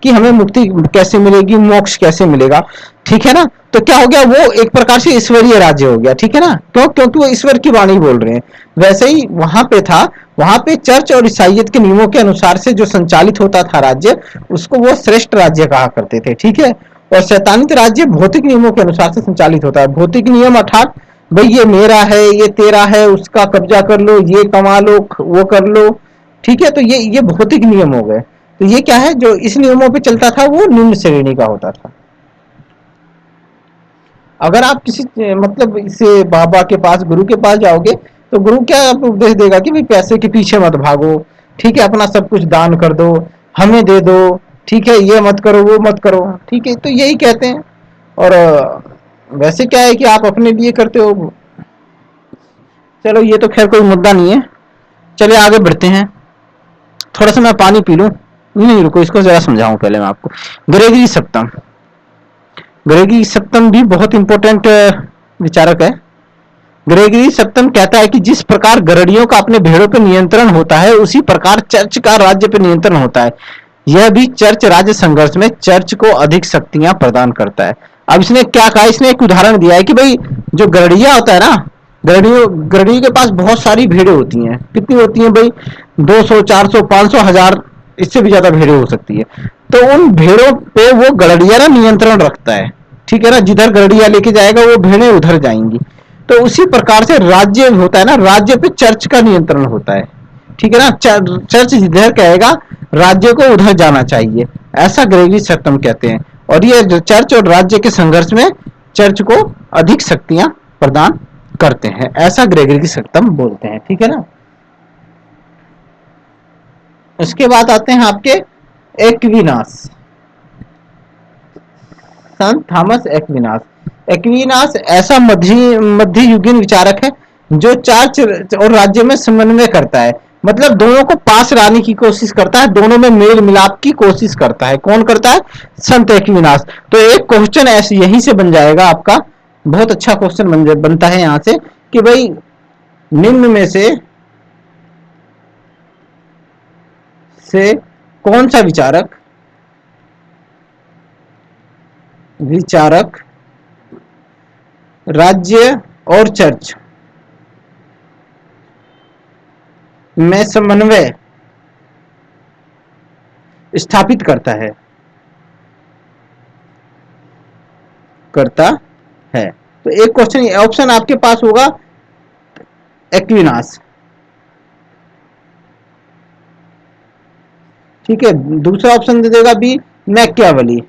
की हमें मुक्ति कैसे मिलेगी, मोक्ष कैसे मिलेगा, ठीक है ना। तो क्या हो गया, वो एक प्रकार से ईश्वरीय राज्य हो गया, ठीक है ना। क्यों, क्योंकि वो ईश्वर की वाणी बोल रहे हैं। वैसे ही वहां पे था, वहां पे चर्च और ईसाइयत के नियमों के अनुसार से जो संचालित होता था राज्य, उसको वो श्रेष्ठ राज्य कहा करते थे, ठीक है। और शैतानित राज्य भौतिक नियमों के अनुसार से संचालित होता है। भौतिक नियम अर्थात भाई ये मेरा है, ये तेरा है, उसका कब्जा कर लो, ये कमा लो, वो कर लो, ठीक है। तो ये भौतिक नियम हो गए। तो ये क्या है, जो इस नियमों पे चलता था वो निम्न श्रेणी का होता था। अगर आप किसी मतलब इसे बाबा के पास, गुरु के पास जाओगे, तो गुरु क्या आपको उपदेश देगा कि भाई पैसे के पीछे मत भागो, ठीक है, अपना सब कुछ दान कर दो, हमें दे दो, ठीक है, ये मत करो, वो मत करो, ठीक है। तो यही कहते हैं। और वैसे क्या है कि आप अपने लिए करते हो। चलो ये तो खैर कोई मुद्दा नहीं है, चलिए आगे बढ़ते हैं। थोड़ा सा मैं पानी पी लूं। नहीं रुको, इसको जरा समझाऊं पहले मैं आपको। ग्रेगरी सप्तम, ग्रेगरी सप्तम भी बहुत इंपॉर्टेंट विचारक है। ग्रेगरी सप्तम कहता है कि जिस प्रकार गरड़ियों का अपने भेड़ों पर नियंत्रण होता है, उसी प्रकार चर्च का राज्य पर नियंत्रण होता है। यह भी चर्च राज्य संघर्ष में चर्च को अधिक शक्तियां प्रदान करता है। अब इसने क्या कहा, इसने एक उदाहरण दिया है कि भाई जो गरड़िया होता है ना, गरड़ियों के पास बहुत सारी भेड़ें होती हैं। कितनी होती हैं भाई, 200, 400, 500, 1000, इससे भी ज्यादा भेड़ें हो सकती है। तो उन भेड़ों पे वो गरड़िया ना नियंत्रण रखता है, ठीक है ना। जिधर गरड़िया लेके जाएगा वो भेड़ें उधर जाएंगी। तो उसी प्रकार से राज्य होता है ना, राज्य पे चर्च का नियंत्रण होता है, ठीक है ना। चर्च जिधर कहेगा राज्य को उधर जाना चाहिए, ऐसा ग्रेगरी सप्तम कहते हैं। और ये जो चर्च और राज्य के संघर्ष में चर्च को अधिक शक्तियां प्रदान करते हैं, ऐसा ग्रेगरी सप्तम बोलते हैं। ठीक है ना। उसके बाद आते हैं आपके एक्विनास, संत थॉमस एक्विनास। एक्विनास ऐसा मध्ययुगीन विचारक है जो चर्च और राज्य में समन्वय करता है, मतलब दोनों को पास लाने की कोशिश करता है, दोनों में मेल मिलाप की कोशिश करता है। कौन करता है? संत एक्विनास। तो एक क्वेश्चन ऐसे यहीं से बन जाएगा आपका, बहुत अच्छा क्वेश्चन बनता है यहां से कि भाई निम्न में से कौन सा विचारक राज्य और चर्च में समन्वय स्थापित करता है। तो एक क्वेश्चन ऑप्शन आपके पास होगा एक्विनास, ठीक है। दूसरा ऑप्शन दे देगा बी मैकियावेली,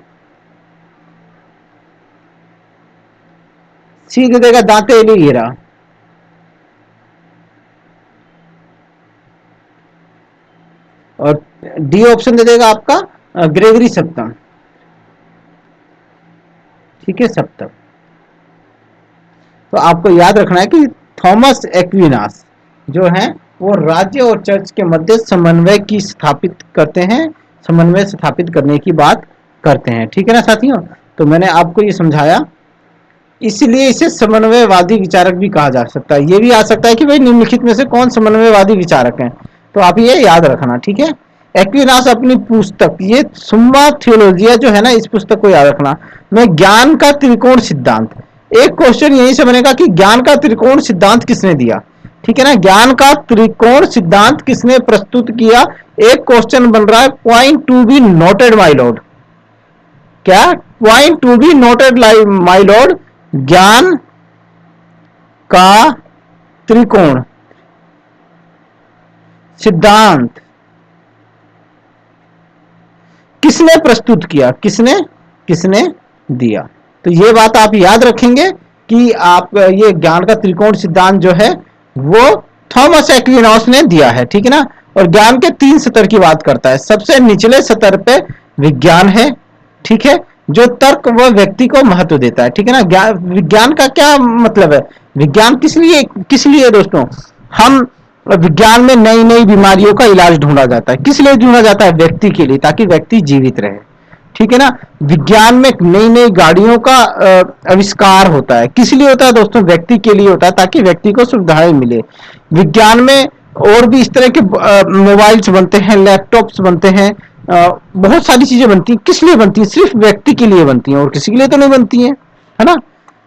सी दे देगा दांते एलिगेरा, और डी ऑप्शन दे देगा आपका ग्रेगरी सप्तम। ठीक है, सप्तम। तो आपको याद रखना है कि थॉमस एक्विनास जो है वो राज्य और चर्च के मध्य समन्वय की स्थापित करते हैं, समन्वय स्थापित करने की बात करते हैं। ठीक है ना साथियों। तो मैंने आपको ये समझाया, इसलिए इसे समन्वयवादी विचारक भी कहा जा सकता है। ये भी आ सकता है कि भाई निम्नलिखित में से कौन समन्वयवादी विचारक हैं, तो आप ये याद रखना। ठीक है। एक्विनास अपनी पुस्तक ये सुम्मा थियोलॉजिया जो है ना, इस पुस्तक को याद रखना में ज्ञान का त्रिकोण सिद्धांत, एक क्वेश्चन यहीं से बनेगा कि ज्ञान का त्रिकोण सिद्धांत किसने दिया। ठीक है ना, ज्ञान का त्रिकोण सिद्धांत किसने प्रस्तुत किया, एक क्वेश्चन बन रहा है। Point to be noted my lord, क्या point to be noted my lord, ज्ञान का त्रिकोण सिद्धांत किसने प्रस्तुत किया, किसने दिया। तो ये बात आप याद रखेंगे कि आप ये ज्ञान का त्रिकोण सिद्धांत जो है वो थॉमस एक्विनास ने दिया है। ठीक है ना। और ज्ञान के 3 स्तर की बात करता है। सबसे निचले स्तर पे विज्ञान है, ठीक है, जो तर्क व व्यक्ति को महत्व देता है। ठीक है ना। विज्ञान का क्या मतलब है, विज्ञान किस लिए दोस्तों, हम विज्ञान में नई नई बीमारियों का इलाज ढूंढा जाता है। किस लिए ढूंढा जाता है? व्यक्ति के लिए, ताकि व्यक्ति जीवित रहे। ठीक है ना। विज्ञान में नई नई गाड़ियों का आविष्कार होता है। किस लिए होता है दोस्तों? व्यक्ति के लिए होता है, ताकि व्यक्ति को सुविधाएं मिले। विज्ञान में और भी इस तरह के मोबाइल्स बनते हैं, लैपटॉप्स बनते हैं, बहुत सारी चीजें बनती हैं। किस लिए बनती है? सिर्फ व्यक्ति के लिए बनती हैं, और किसी के लिए तो नहीं बनती हैं, है ना।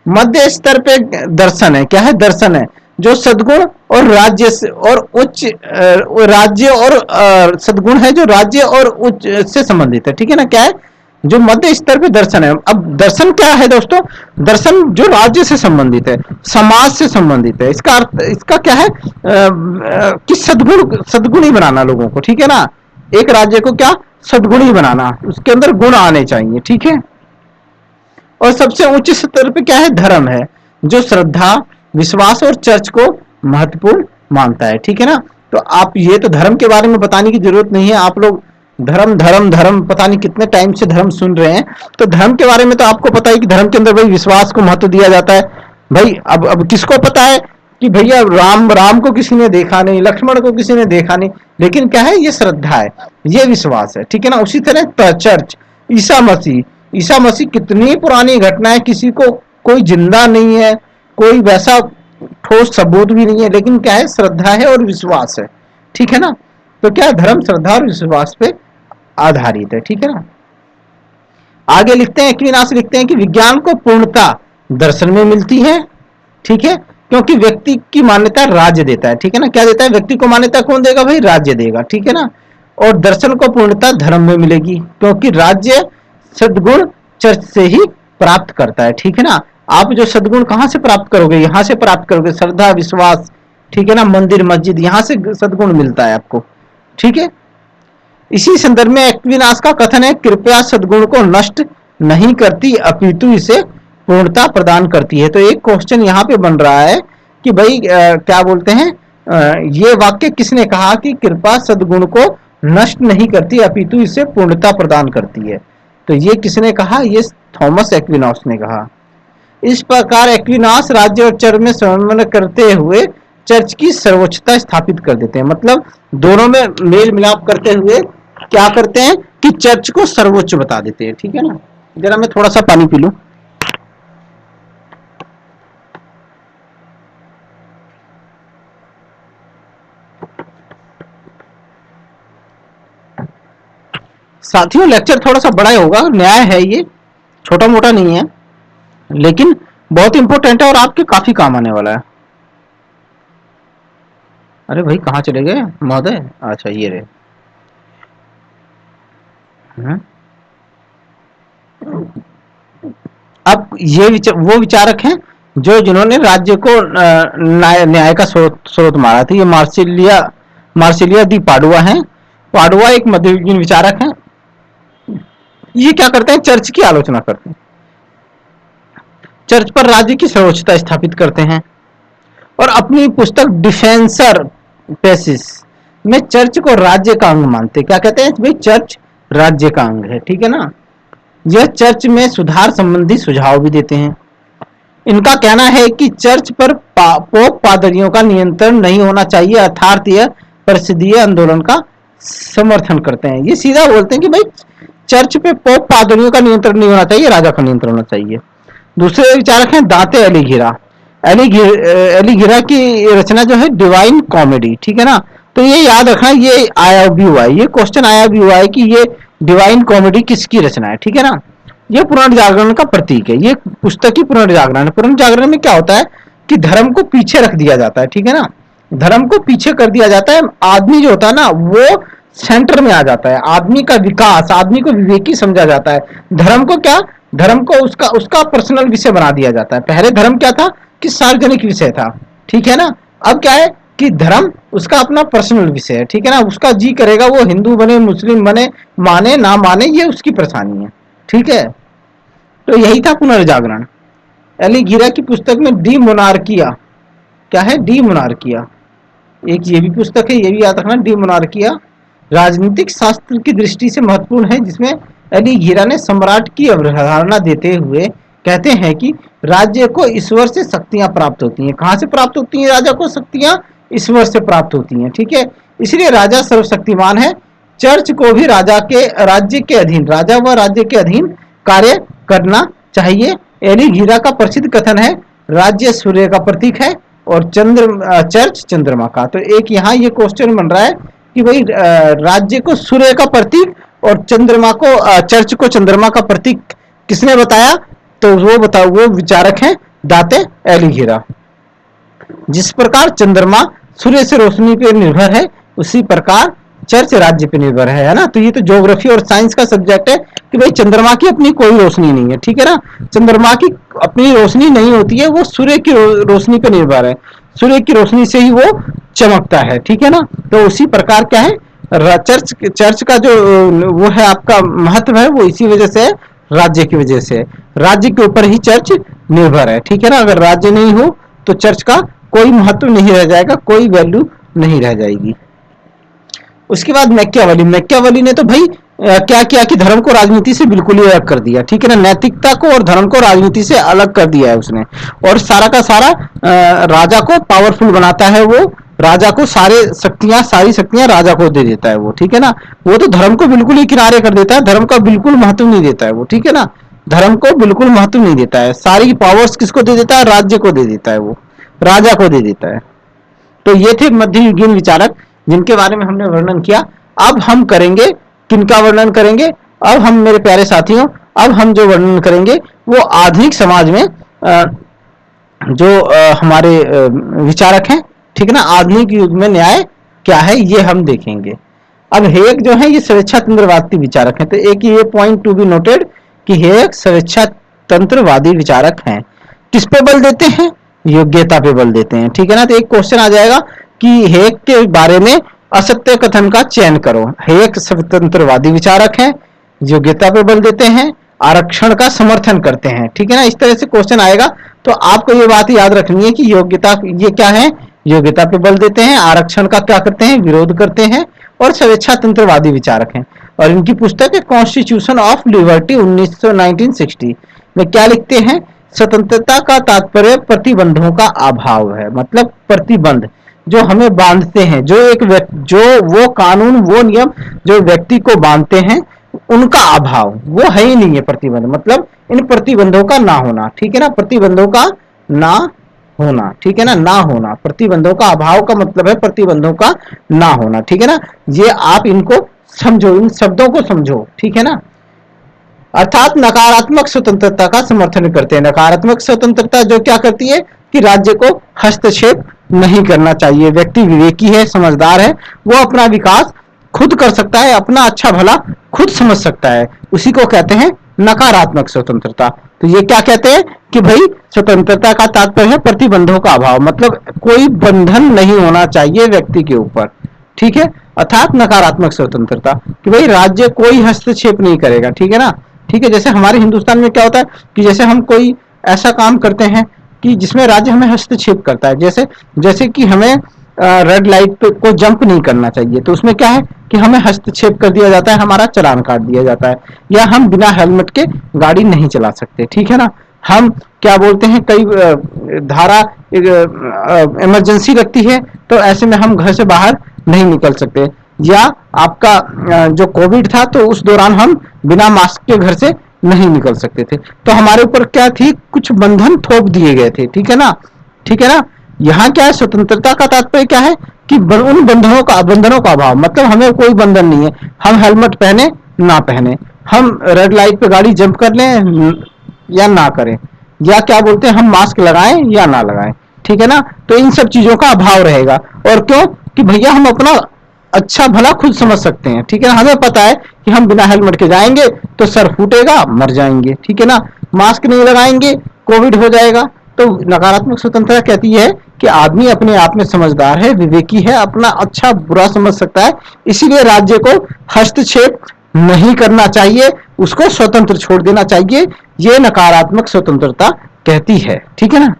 मध्य स्तर पे दर्शन है। क्या है? दर्शन है जो सद्गुण और राज्य से और उच्च राज्य और सद्गुण है जो राज्य और उच्च से संबंधित है। ठीक है ना। क्या है? जो मध्य स्तर पे दर्शन है। अब दर्शन क्या है दोस्तों? दर्शन जो राज्य से संबंधित है, समाज से संबंधित है। इसका अर्थ, इसका क्या है कि सद्गुणी बनाना लोगों को। ठीक है ना। एक राज्य को क्या सद्गुणी बनाना, उसके अंदर गुण आने चाहिए। ठीक है। और सबसे उच्च स्तर पे क्या है? धर्म है, जो श्रद्धा, विश्वास और चर्च को महत्वपूर्ण मानता है। ठीक है ना। तो आप ये तो धर्म के बारे में बताने की जरूरत नहीं है, आप लोग धर्म धर्म धर्म पता नहीं कितने टाइम से धर्म सुन रहे हैं। तो धर्म के बारे में तो आपको पता है कि धर्म के अंदर भाई विश्वास को महत्व दिया जाता है। भाई अब किसको पता है कि भैया राम को किसी ने देखा नहीं, लक्ष्मण को किसी ने देखा नहीं, लेकिन क्या है? ये श्रद्धा है, ये विश्वास है। ठीक है ना। उसी तरह चर्च, ईसा मसीह कितनी पुरानी घटना है, किसी को कोई जिंदा नहीं है, कोई वैसा ठोस सबूत भी नहीं है, लेकिन क्या है? श्रद्धा है और विश्वास है। ठीक है ना। तो क्या है? धर्म श्रद्धा और विश्वास पे आधारित है। ठीक है ना। आगे लिखते हैं, एक्विनास लिखते हैं कि विज्ञान को पूर्णता दर्शन में मिलती है। ठीक है। क्योंकि व्यक्ति की मान्यता राज्य देता है। ठीक है ना। क्या देता है? व्यक्ति को मान्यता कौन देगा? भाई राज्य देगा। ठीक है ना। और दर्शन को पूर्णता धर्म में मिलेगी, क्योंकि राज्य सद्गुण चर्च से ही प्राप्त करता है। ठीक है ना। आप जो सद्गुण कहां से प्राप्त करोगे? यहां से प्राप्त करोगे, श्रद्धा, विश्वास, ठीक है ना, मंदिर मस्जिद, यहां से सद्गुण मिलता है आपको, ठीक है। इसी संदर्भ में एक्विनास का कथन है, कृपया सद्गुण को नष्ट नहीं करती अपितु इसे पूर्णता प्रदान करती है। तो एक क्वेश्चन यहाँ पे बन रहा है कि भाई क्या बोलते हैं, ये वाक्य किसने कहा कि कृपा सद्गुण को नष्ट नहीं करती अपितु इसे पूर्णता प्रदान करती है। तो ये किसने कहा, ये थॉमस एक्विनास ने कहा। इस प्रकार एक्विनास राज्य और चर्च में समन्वय करते हुए चर्च की सर्वोच्चता स्थापित कर देते हैं। मतलब दोनों में मेल मिलाप करते हुए क्या करते हैं कि चर्च को सर्वोच्च बता देते हैं, ठीक है ना। जरा मैं थोड़ा सा पानी पी लूं। साथियों लेक्चर थोड़ा सा बड़ा ही होगा, न्याय है ये, छोटा मोटा नहीं है, लेकिन बहुत इंपॉर्टेंट है और आपके काफी काम आने वाला है। अरे भाई कहाँ चले गए महोदय, अच्छा ये रहे। अब ये वो विचारक हैं जो जिन्होंने राज्य को न्याय का स्रोत मारा था। ये मार्सिलिया दी पाडुआ है। पाडुआ एक मध्ययुगीन विचारक हैं। ये क्या करते हैं, चर्च की आलोचना करते हैं, चर्च पर राज्य की सर्वोच्चता स्थापित करते हैं और अपनी पुस्तक डिफेंसर पेसिस में चर्च को राज्य का अंग मानते हैं। क्या कहते हैं भाई, चर्च राज्य का अंग है, ठीक है ना। यह चर्च में सुधार संबंधी सुझाव भी देते हैं। इनका कहना है कि चर्च पर पोप पादरियों का नियंत्रण नहीं होना चाहिए, अर्थात यह परिषदीय आंदोलन का समर्थन करते हैं। ये सीधा बोलते हैं कि भाई चर्च पे पोप पादरियों का नियंत्रण नहीं होना चाहिए, राजा का नियंत्रण होना चाहिए। दूसरे विचारक हैं दाते एलिघिरा। एलिघिरा की रचना जो है डिवाइन कॉमेडी, ठीक है ना। तो ये याद रखना, ये आया भी हुआ है, ये क्वेश्चन आया भी हुआ है कि ये डिवाइन कॉमेडी किसकी रचना है, ठीक है ना। ये पुनर्जागरण का प्रतीक है, ये पुस्तक ही पुनर्जागरण है। पुनर्जागरण में क्या होता है कि धर्म को पीछे रख दिया जाता है, ठीक है ना। धर्म को पीछे कर दिया जाता है, आदमी जो होता है ना वो सेंटर में आ जाता है, आदमी का विकास, आदमी को विवेकी समझा जाता है। धर्म को क्या, धर्म को उसका उसका पर्सनल विषय बना दिया जाता है। पहले धर्म क्या था कि सार्वजनिक विषय था, ठीक है ना। अब क्या है कि धर्म उसका अपना पर्सनल विषय है, ठीक है ना। उसका जी करेगा वो हिंदू बने, मुस्लिम बने, माने ना माने, ये उसकी परेशानी है, ठीक है। तो यही था पुनर्जागरण। एलिघिरा की पुस्तक में डी मोनार्किया, क्या है डी मोनार्किया, एक ये भी पुस्तक है, ये भी याद रखना। डी मोनार्किया राजनीतिक शास्त्र की दृष्टि से महत्वपूर्ण है, जिसमें एलिघिरा ने सम्राट की अवधारणा देते हुए कहते हैं कि राज्य को ईश्वर से शक्तियां प्राप्त होती हैं। कहां से प्राप्त होती हैं राजा को शक्तियां, ईश्वर से प्राप्त होती हैं, ठीक है। इसलिए राजा सर्वशक्तिमान है। चर्च को भी राज्य के अधीन, राजा व राज्य के अधीन कार्य करना चाहिए। एलिघिरा का प्रसिद्ध कथन है, राज्य सूर्य का प्रतीक है और चर्च चंद्रमा का। तो एक यहाँ ये क्वेश्चन बन रहा है कि भाई राज्य को सूर्य का प्रतीक और चंद्रमा को, चर्च को चंद्रमा का प्रतीक किसने बताया, तो वो बताओ, वो विचारक हैं दाते एलिघिरा। जिस प्रकार चंद्रमा सूर्य से रोशनी पर निर्भर है, उसी प्रकार चर्च राज्य पे निर्भर है ना। तो ये तो ज्योग्राफी और साइंस का सब्जेक्ट है कि भाई चंद्रमा की अपनी कोई रोशनी नहीं है, ठीक है ना। चंद्रमा की अपनी रोशनी नहीं होती है, वो सूर्य की रोशनी पे निर्भर है, सूर्य की रोशनी से ही वो चमकता है, ठीक है ना। तो उसी प्रकार क्या है, चर्च का जो वो है आपका महत्व है, वो इसी वजह से राज्य की वजह से, राज्य के ऊपर ही चर्च निर्भर है, ठीक है ना। अगर राज्य नहीं हो तो चर्च का कोई महत्व नहीं रह जाएगा, कोई वैल्यू नहीं रह जाएगी। उसके बाद मैकियावेली ने तो भाई क्या किया कि धर्म को राजनीति से बिल्कुल ही अलग कर दिया, ठीक है ना। नैतिकता को और धर्म को राजनीति से अलग कर दिया है उसने, और सारा का सारा राजा को पावरफुल बनाता है। वो राजा को सारी शक्तियां राजा को दे देता है वो, ठीक है ना। वो तो धर्म को बिल्कुल ही किनारे कर देता है, धर्म का बिल्कुल महत्व नहीं देता है वो, ठीक है ना। धर्म को बिल्कुल महत्व नहीं देता है, सारी पावर्स किसको दे देता है, राज्य को दे देता है, वो राजा को दे देता है। तो ये थे मध्ययुगीन विचारक जिनके बारे में हमने वर्णन किया। अब हम करेंगे, किनका वर्णन करेंगे, अब हम मेरे प्यारे साथियों, अब हम जो वर्णन करेंगे वो आधुनिक समाज में जो हमारे विचारक हैं, ठीक है ना। आधुनिक युग में न्याय क्या है ये हम देखेंगे। अब हेग जो है ये स्वेच्छातंत्रवादी विचारक हैं। तो एक ये पॉइंट टू बी नोटेड कि हेग स्वेच्छातंत्रवादी विचारक हैं। किस पे बल देते हैं, योग्यता पे बल देते हैं, ठीक है ना। तो एक क्वेश्चन आ जाएगा कि हेग के बारे में असत्य कथन का चयन करो। हेग स्वतंत्रवादी विचारक हैं, योग्यता पे बल देते हैं, आरक्षण का समर्थन करते हैं, ठीक है ना। इस तरह से क्वेश्चन आएगा तो आपको ये बात याद रखनी है कि योग्यता ये क्या है, योग्यता पे बल देते हैं, आरक्षण का क्या करते हैं, विरोध करते हैं, और स्वेच्छातंत्रवादी विचारक हैं। और इनकी पुस्तक है कॉन्स्टिट्यूशन ऑफ लिबर्टी 1960 में क्या लिखते हैं, स्वतंत्रता का तात्पर्य प्रतिबंधों का अभाव है। मतलब प्रतिबंध जो हमें बांधते हैं, जो वो कानून वो नियम जो व्यक्ति को बांधते हैं उनका अभाव, वो है ही नहीं है प्रतिबंध। मतलब इन प्रतिबंधों का ना होना, ठीक है ना, प्रतिबंधों का ना होना, ठीक है ना, ना होना, प्रतिबंधों का अभाव का मतलब है प्रतिबंधों का ना होना, ठीक है ना। ये आप इनको समझो, इन शब्दों को समझो, ठीक है ना। अर्थात नकारात्मक स्वतंत्रता का समर्थन करते हैं। नकारात्मक स्वतंत्रता जो क्या करती है कि राज्य को हस्तक्षेप नहीं करना चाहिए, व्यक्ति विवेकी है, समझदार है, वो अपना विकास खुद कर सकता है, अपना अच्छा भला खुद समझ सकता है, उसी को कहते हैं नकारात्मक स्वतंत्रता। तो ये क्या कहते हैं कि भाई स्वतंत्रता का तात्पर्य है प्रतिबंधों का अभाव, मतलब कोई बंधन नहीं होना चाहिए व्यक्ति के ऊपर, ठीक है। अर्थात नकारात्मक स्वतंत्रता कि भाई राज्य कोई हस्तक्षेप नहीं करेगा, ठीक है ना। ठीक है, जैसे हमारे हिंदुस्तान में क्या होता है कि जैसे हम कोई ऐसा काम करते हैं कि जिसमें राज्य हमें हस्तक्षेप करता है, जैसे जैसे कि हमें रेड लाइट पे को जंप नहीं करना चाहिए, तो उसमें क्या है कि हमें हस्तक्षेप कर दिया जाता है, हमारा चालान काट दिया जाता है, या हम बिना हेलमेट के गाड़ी नहीं चला सकते, ठीक है ना। हम क्या बोलते हैं, कई धारा इमरजेंसी लगती है तो ऐसे में हम घर से बाहर नहीं निकल सकते, या आपका जो कोविड था तो उस दौरान हम बिना मास्क के घर से नहीं निकल सकते थे, तो हमारे ऊपर क्या थी, कुछ बंधन थोप दिए गए थे, ठीक है ना, ठीक है ना। यहाँ क्या है, स्वतंत्रता का तात्पर्य क्या है कि उन बंधनों का अभाव, मतलब हमें कोई बंधन नहीं है, हम हेलमेट पहने ना पहने, हम रेड लाइट पे गाड़ी जंप कर लें या ना करें, या क्या बोलते हैं हम मास्क लगाएं या ना लगाएं, ठीक है ना। तो इन सब चीजों का अभाव रहेगा, और क्यों कि भैया हम अपना अच्छा भला खुद समझ सकते हैं, ठीक है ना। हमें पता है कि हम बिना हेलमेट के जाएंगे तो सर फूटेगा, मर जाएंगे, ठीक है ना। मास्क नहीं लगाएंगे कोविड हो जाएगा। तो नकारात्मक स्वतंत्रता कहती है कि आदमी अपने आप में समझदार है, विवेकी है, अपना अच्छा बुरा समझ सकता है, इसीलिए राज्य को हस्तक्षेप नहीं करना चाहिए, उसको स्वतंत्र छोड़ देना चाहिए, ये नकारात्मक स्वतंत्रता कहती है, ठीक है ना।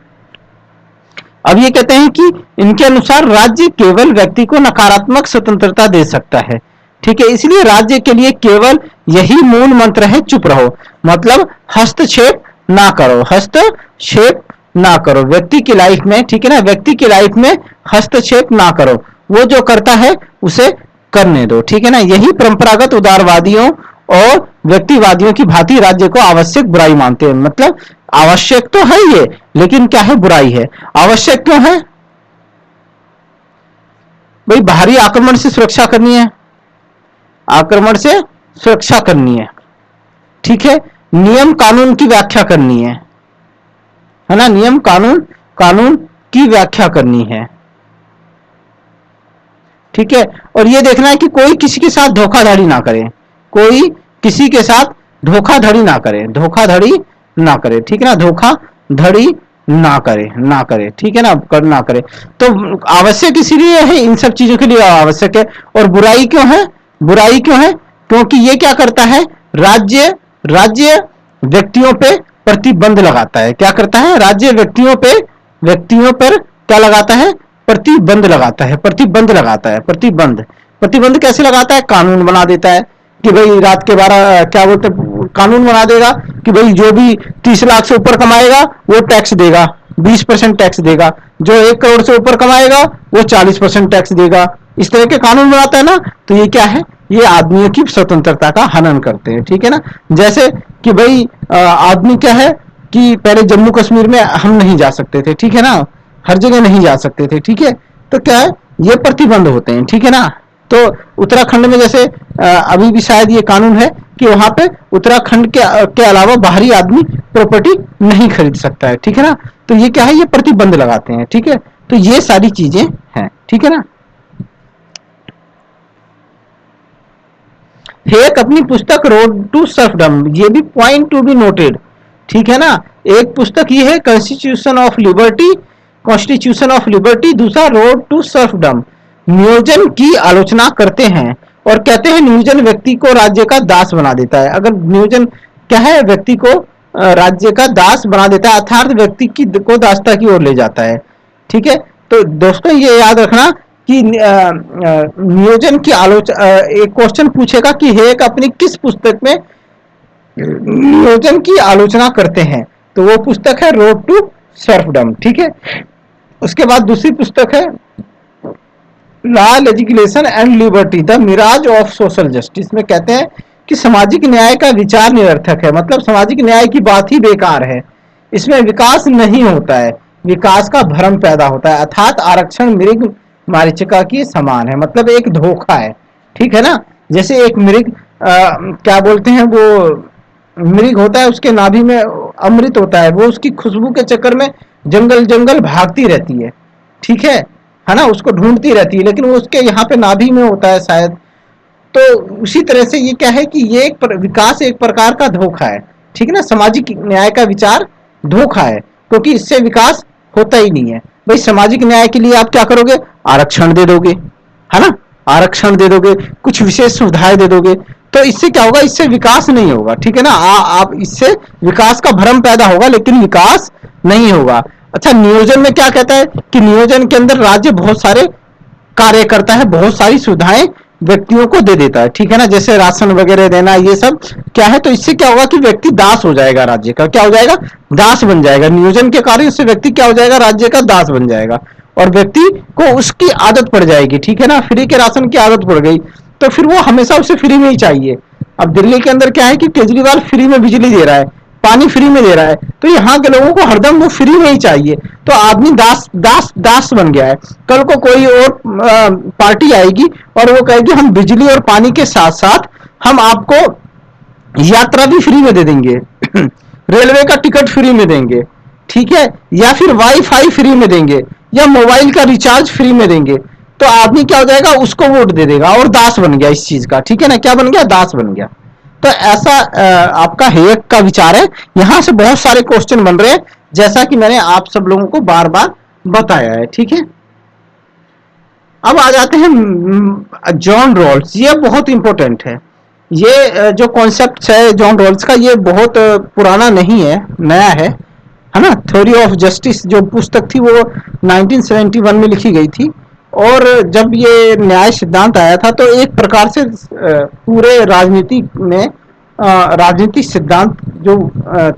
अब ये कहते हैं कि इनके अनुसार राज्य केवल व्यक्ति को नकारात्मक स्वतंत्रता दे सकता है, ठीक है, इसलिए राज्य के लिए केवल यही मूल मंत्र है, चुप रहो, मतलब हस्तक्षेप ना करो, हस्तक्षेप ना करो व्यक्ति की लाइफ में, ठीक है ना, व्यक्ति की लाइफ में हस्तक्षेप ना करो, वो जो करता है उसे करने दो, ठीक है ना। यही परंपरागत उदारवादियों और व्यक्तिवादियों की भांति राज्य को आवश्यक बुराई मानते हैं। मतलब आवश्यक तो है ये, लेकिन क्या है, बुराई है। आवश्यक क्यों है भाई, बाहरी आक्रमण से सुरक्षा करनी है, आक्रमण से सुरक्षा करनी है, ठीक है। नियम कानून की व्याख्या करनी है ना, नियम कानून की व्याख्या करनी है, ठीक है। और ये देखना है कि कोई किसी के साथ धोखाधड़ी ना करे, कोई किसी के साथ धोखाधड़ी ना करे, धोखाधड़ी ना करे, ठीक है ना, धोखाधड़ी ना करे, ठीक है ना, कर ना करे। तो आवश्यक इसीलिए है, इन सब चीजों के लिए आवश्यक है। और बुराई क्यों है, बुराई क्यों है, क्योंकि ये क्या करता है, राज्य व्यक्तियों पे प्रतिबंध लगाता है। क्या करता है, राज्य व्यक्तियों पर क्या लगाता है, प्रतिबंध लगाता है, प्रतिबंध कैसे लगाता है, कानून बना देता है कि भाई रात के 12 क्या बोलते, कानून बना देगा कि भाई जो भी 30 लाख से ऊपर कमाएगा वो टैक्स देगा, 20% टैक्स देगा, जो 1 करोड़ से ऊपर कमाएगा वो 40% टैक्स देगा, इस तरह के कानून बनाता है ना। तो ये क्या है, ये आदमियों की स्वतंत्रता का हनन करते हैं, ठीक है ना। जैसे कि भाई आदमी क्या है कि पहले जम्मू कश्मीर में हम नहीं जा सकते थे, ठीक है ना, हर जगह नहीं जा सकते थे, ठीक है। तो क्या है, ये प्रतिबंध होते हैं, ठीक है ना। तो उत्तराखंड में जैसे अभी भी शायद ये कानून है कि वहां पे उत्तराखंड के अलावा बाहरी आदमी प्रॉपर्टी नहीं खरीद सकता है, ठीक है ना। तो ये क्या है, ये प्रतिबंध लगाते हैं, ठीक है। तो ये सारी चीजें हैं, ठीक है ना। हेक अपनी पुस्तक रोड टू सर्फडम, ये भी पॉइंट टू बी नोटेड, ठीक है ना। एक पुस्तक ये है constitution of liberty constitution of liberty, दूसरा रोड टू सर्फडम। नियोजन की आलोचना करते हैं और कहते हैं नियोजन व्यक्ति को राज्य का दास बना देता है। अगर नियोजन क्या है, व्यक्ति को राज्य का दास बना देता है, अर्थात व्यक्ति की को दासता की ओर ले जाता है। ठीक है, तो दोस्तों ये याद रखना कि नियोजन की आलोचना, एक क्वेश्चन पूछेगा कि हेक अपनी किस पुस्तक में नियोजन की आलोचना करते हैं, तो वो पुस्तक है रोड टू सर्फडम। ठीक है, उसके बाद दूसरी पुस्तक है law, legislation and liberty, the mirage of social justice में कहते हैं कि सामाजिक न्याय का विचार निरर्थक है, मतलब सामाजिक न्याय की बात ही बेकार है, इसमें विकास नहीं होता है, विकास का भ्रम पैदा होता है, अर्थात आरक्षण मृग मारीचिका की समान है, मतलब एक धोखा है। ठीक है ना, जैसे एक मृग क्या बोलते हैं, वो मृग होता है, उसके नाभि में अमृत होता है, वो उसकी खुशबू के चक्कर में जंगल जंगल भागती रहती है। ठीक है ना, उसको ढूंढती रहती है, लेकिन वो उसके यहाँ पे नाभि में होता है शायद। तो उसी तरह से ये क्या है कि ये विकास एक प्रकार का धोखा है। ठीक है ना, सामाजिक न्याय का विचार धोखा है, क्योंकि इससे विकास होता ही नहीं है। भाई सामाजिक न्याय के लिए आप क्या करोगे, आरक्षण दे दोगे, है ना, आरक्षण दे दोगे, कुछ विशेष सुविधाएं दे दोगे, तो इससे क्या होगा, इससे विकास नहीं होगा। ठीक है ना, आप इससे विकास का भ्रम पैदा होगा, लेकिन विकास नहीं होगा। अच्छा, नियोजन में क्या कहता है कि नियोजन के अंदर राज्य बहुत सारे कार्य करता है, बहुत सारी सुविधाएं व्यक्तियों को दे देता है। ठीक है ना, जैसे राशन वगैरह देना, ये सब क्या है, तो इससे क्या होगा कि व्यक्ति दास हो जाएगा, राज्य का क्या हो जाएगा, दास बन जाएगा। नियोजन के कार्य से व्यक्ति क्या हो जाएगा, राज्य का दास बन जाएगा, और व्यक्ति को उसकी आदत पड़ जाएगी। ठीक है ना, फ्री के राशन की आदत पड़ गई, तो फिर वो हमेशा उसे फ्री में ही चाहिए। अब दिल्ली के अंदर क्या है कि केजरीवाल फ्री में बिजली दे रहा है, पानी फ्री में दे रहा है, तो यहाँ के लोगों को हरदम वो फ्री में ही चाहिए, तो आदमी दास दास दास बन गया है। कल को कोई और पार्टी आएगी और वो कहेगी हम बिजली और पानी के साथ साथ हम आपको यात्रा भी फ्री में दे देंगे रेलवे का टिकट फ्री में देंगे, ठीक है, या फिर वाईफाई फ्री में देंगे, या मोबाइल का रिचार्ज फ्री में देंगे, तो आदमी क्या हो जाएगा, उसको वोट दे देगा और दास बन गया इस चीज का। ठीक है ना, क्या बन गया, दास बन गया। तो ऐसा आपका हेयक का विचार है। यहां से बहुत सारे क्वेश्चन बन रहे हैं, जैसा कि मैंने आप सब लोगों को बार बार बताया है। ठीक है, अब आ जाते हैं जॉन रॉल्स, ये बहुत इंपॉर्टेंट है। ये जो कॉन्सेप्ट है जॉन रॉल्स का, ये बहुत पुराना नहीं है, नया है ना। थ्योरी ऑफ जस्टिस जो पुस्तक थी वो 1971 में लिखी गई थी, और जब ये न्याय सिद्धांत आया था तो एक प्रकार से पूरे राजनीति में राजनीतिक सिद्धांत जो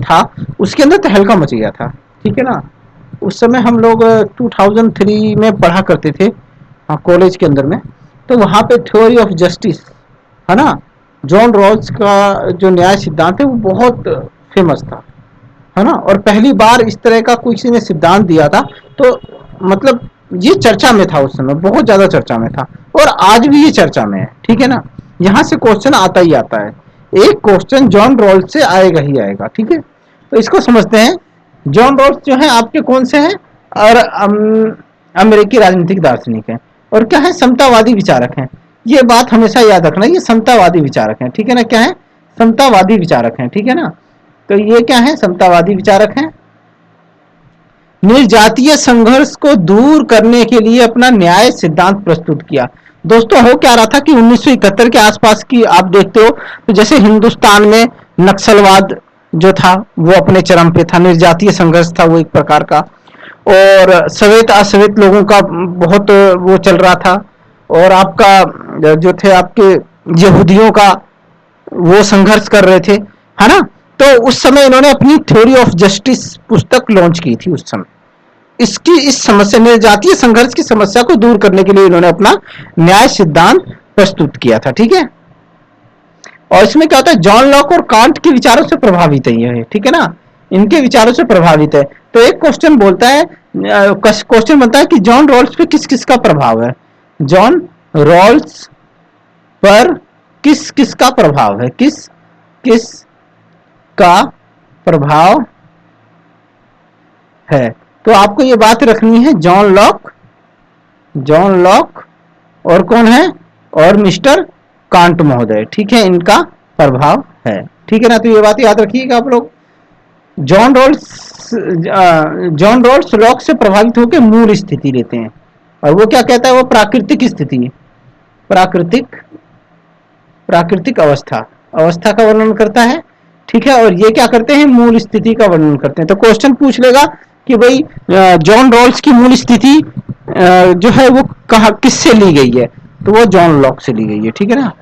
था उसके अंदर तहलका मच गया था। ठीक है ना, उस समय हम लोग 2003 में पढ़ा करते थे कॉलेज के अंदर में, तो वहाँ पे थ्योरी ऑफ जस्टिस, है ना, जॉन रॉल्स का जो न्याय सिद्धांत है वो बहुत फेमस था, है ना, और पहली बार इस तरह का किसी ने सिद्धांत दिया था, तो मतलब ये चर्चा में था, उस समय बहुत ज्यादा चर्चा में था, और आज भी ये चर्चा में है। ठीक है ना, यहाँ से क्वेश्चन आता ही आता है, एक क्वेश्चन जॉन रॉल्स से आएगा ही आएगा। ठीक है, तो इसको समझते हैं। जॉन रॉल्स जो है आपके कौन से हैं, और अमेरिकी राजनीतिक दार्शनिक हैं, और क्या है, समतावादी विचारक हैं। ये बात हमेशा याद रखना, ये समतावादी विचारक हैं। ठीक है ना, क्या है, समतावादी विचारक हैं। ठीक है ना, तो ये क्या है, समतावादी विचारक हैं। निर्जातीय संघर्ष को दूर करने के लिए अपना न्याय सिद्धांत प्रस्तुत किया। दोस्तों हो क्या रहा था कि 1971 के आसपास की आप देखते हो, तो जैसे हिंदुस्तान में नक्सलवाद जो था वो अपने चरम पे था, निर्जातीय संघर्ष था वो एक प्रकार का, और सवेत असवेत लोगों का बहुत वो चल रहा था, और आपका जो थे आपके यहूदियों का वो संघर्ष कर रहे थे, है ना। तो उस समय इन्होंने अपनी थ्योरी ऑफ जस्टिस पुस्तक लॉन्च की थी उस समय। इसकी इस समस्या में जातीय संघर्ष की समस्या को दूर करने के लिए इन्होंने अपना न्याय सिद्धांत प्रस्तुत किया था। ठीक है, और इसमें क्या होता है, जॉन लॉक और कांट के विचारों से प्रभावित है ये। ठीक है ना, इनके विचारों से प्रभावित है। तो एक क्वेश्चन बोलता है, क्वेश्चन बनता है कि जॉन रॉल्स पे किस किस का प्रभाव है, जॉन रॉल्स पर किस किस का प्रभाव है, किस किस का प्रभाव है। तो आपको ये बात रखनी है, जॉन लॉक और कौन है, और मिस्टर कांट महोदय। ठीक है, इनका प्रभाव है। ठीक है ना, तो ये बात याद रखिएगा आप लोग। John Rawls John Rawls Locke से प्रभावित होकर मूल स्थिति लेते हैं, और वो क्या कहता है, वो प्राकृतिक स्थिति, प्राकृतिक प्राकृतिक अवस्था अवस्था का वर्णन करता है, ठीक है। और ये क्या करते हैं, मूल स्थिति का वर्णन करते हैं। तो क्वेश्चन पूछ लेगा कि भाई जॉन रॉल्स की मूल स्थिति जो है वो कहा किससे ली गई है, तो वो जॉन लॉक से ली गई है, ठीक है ना।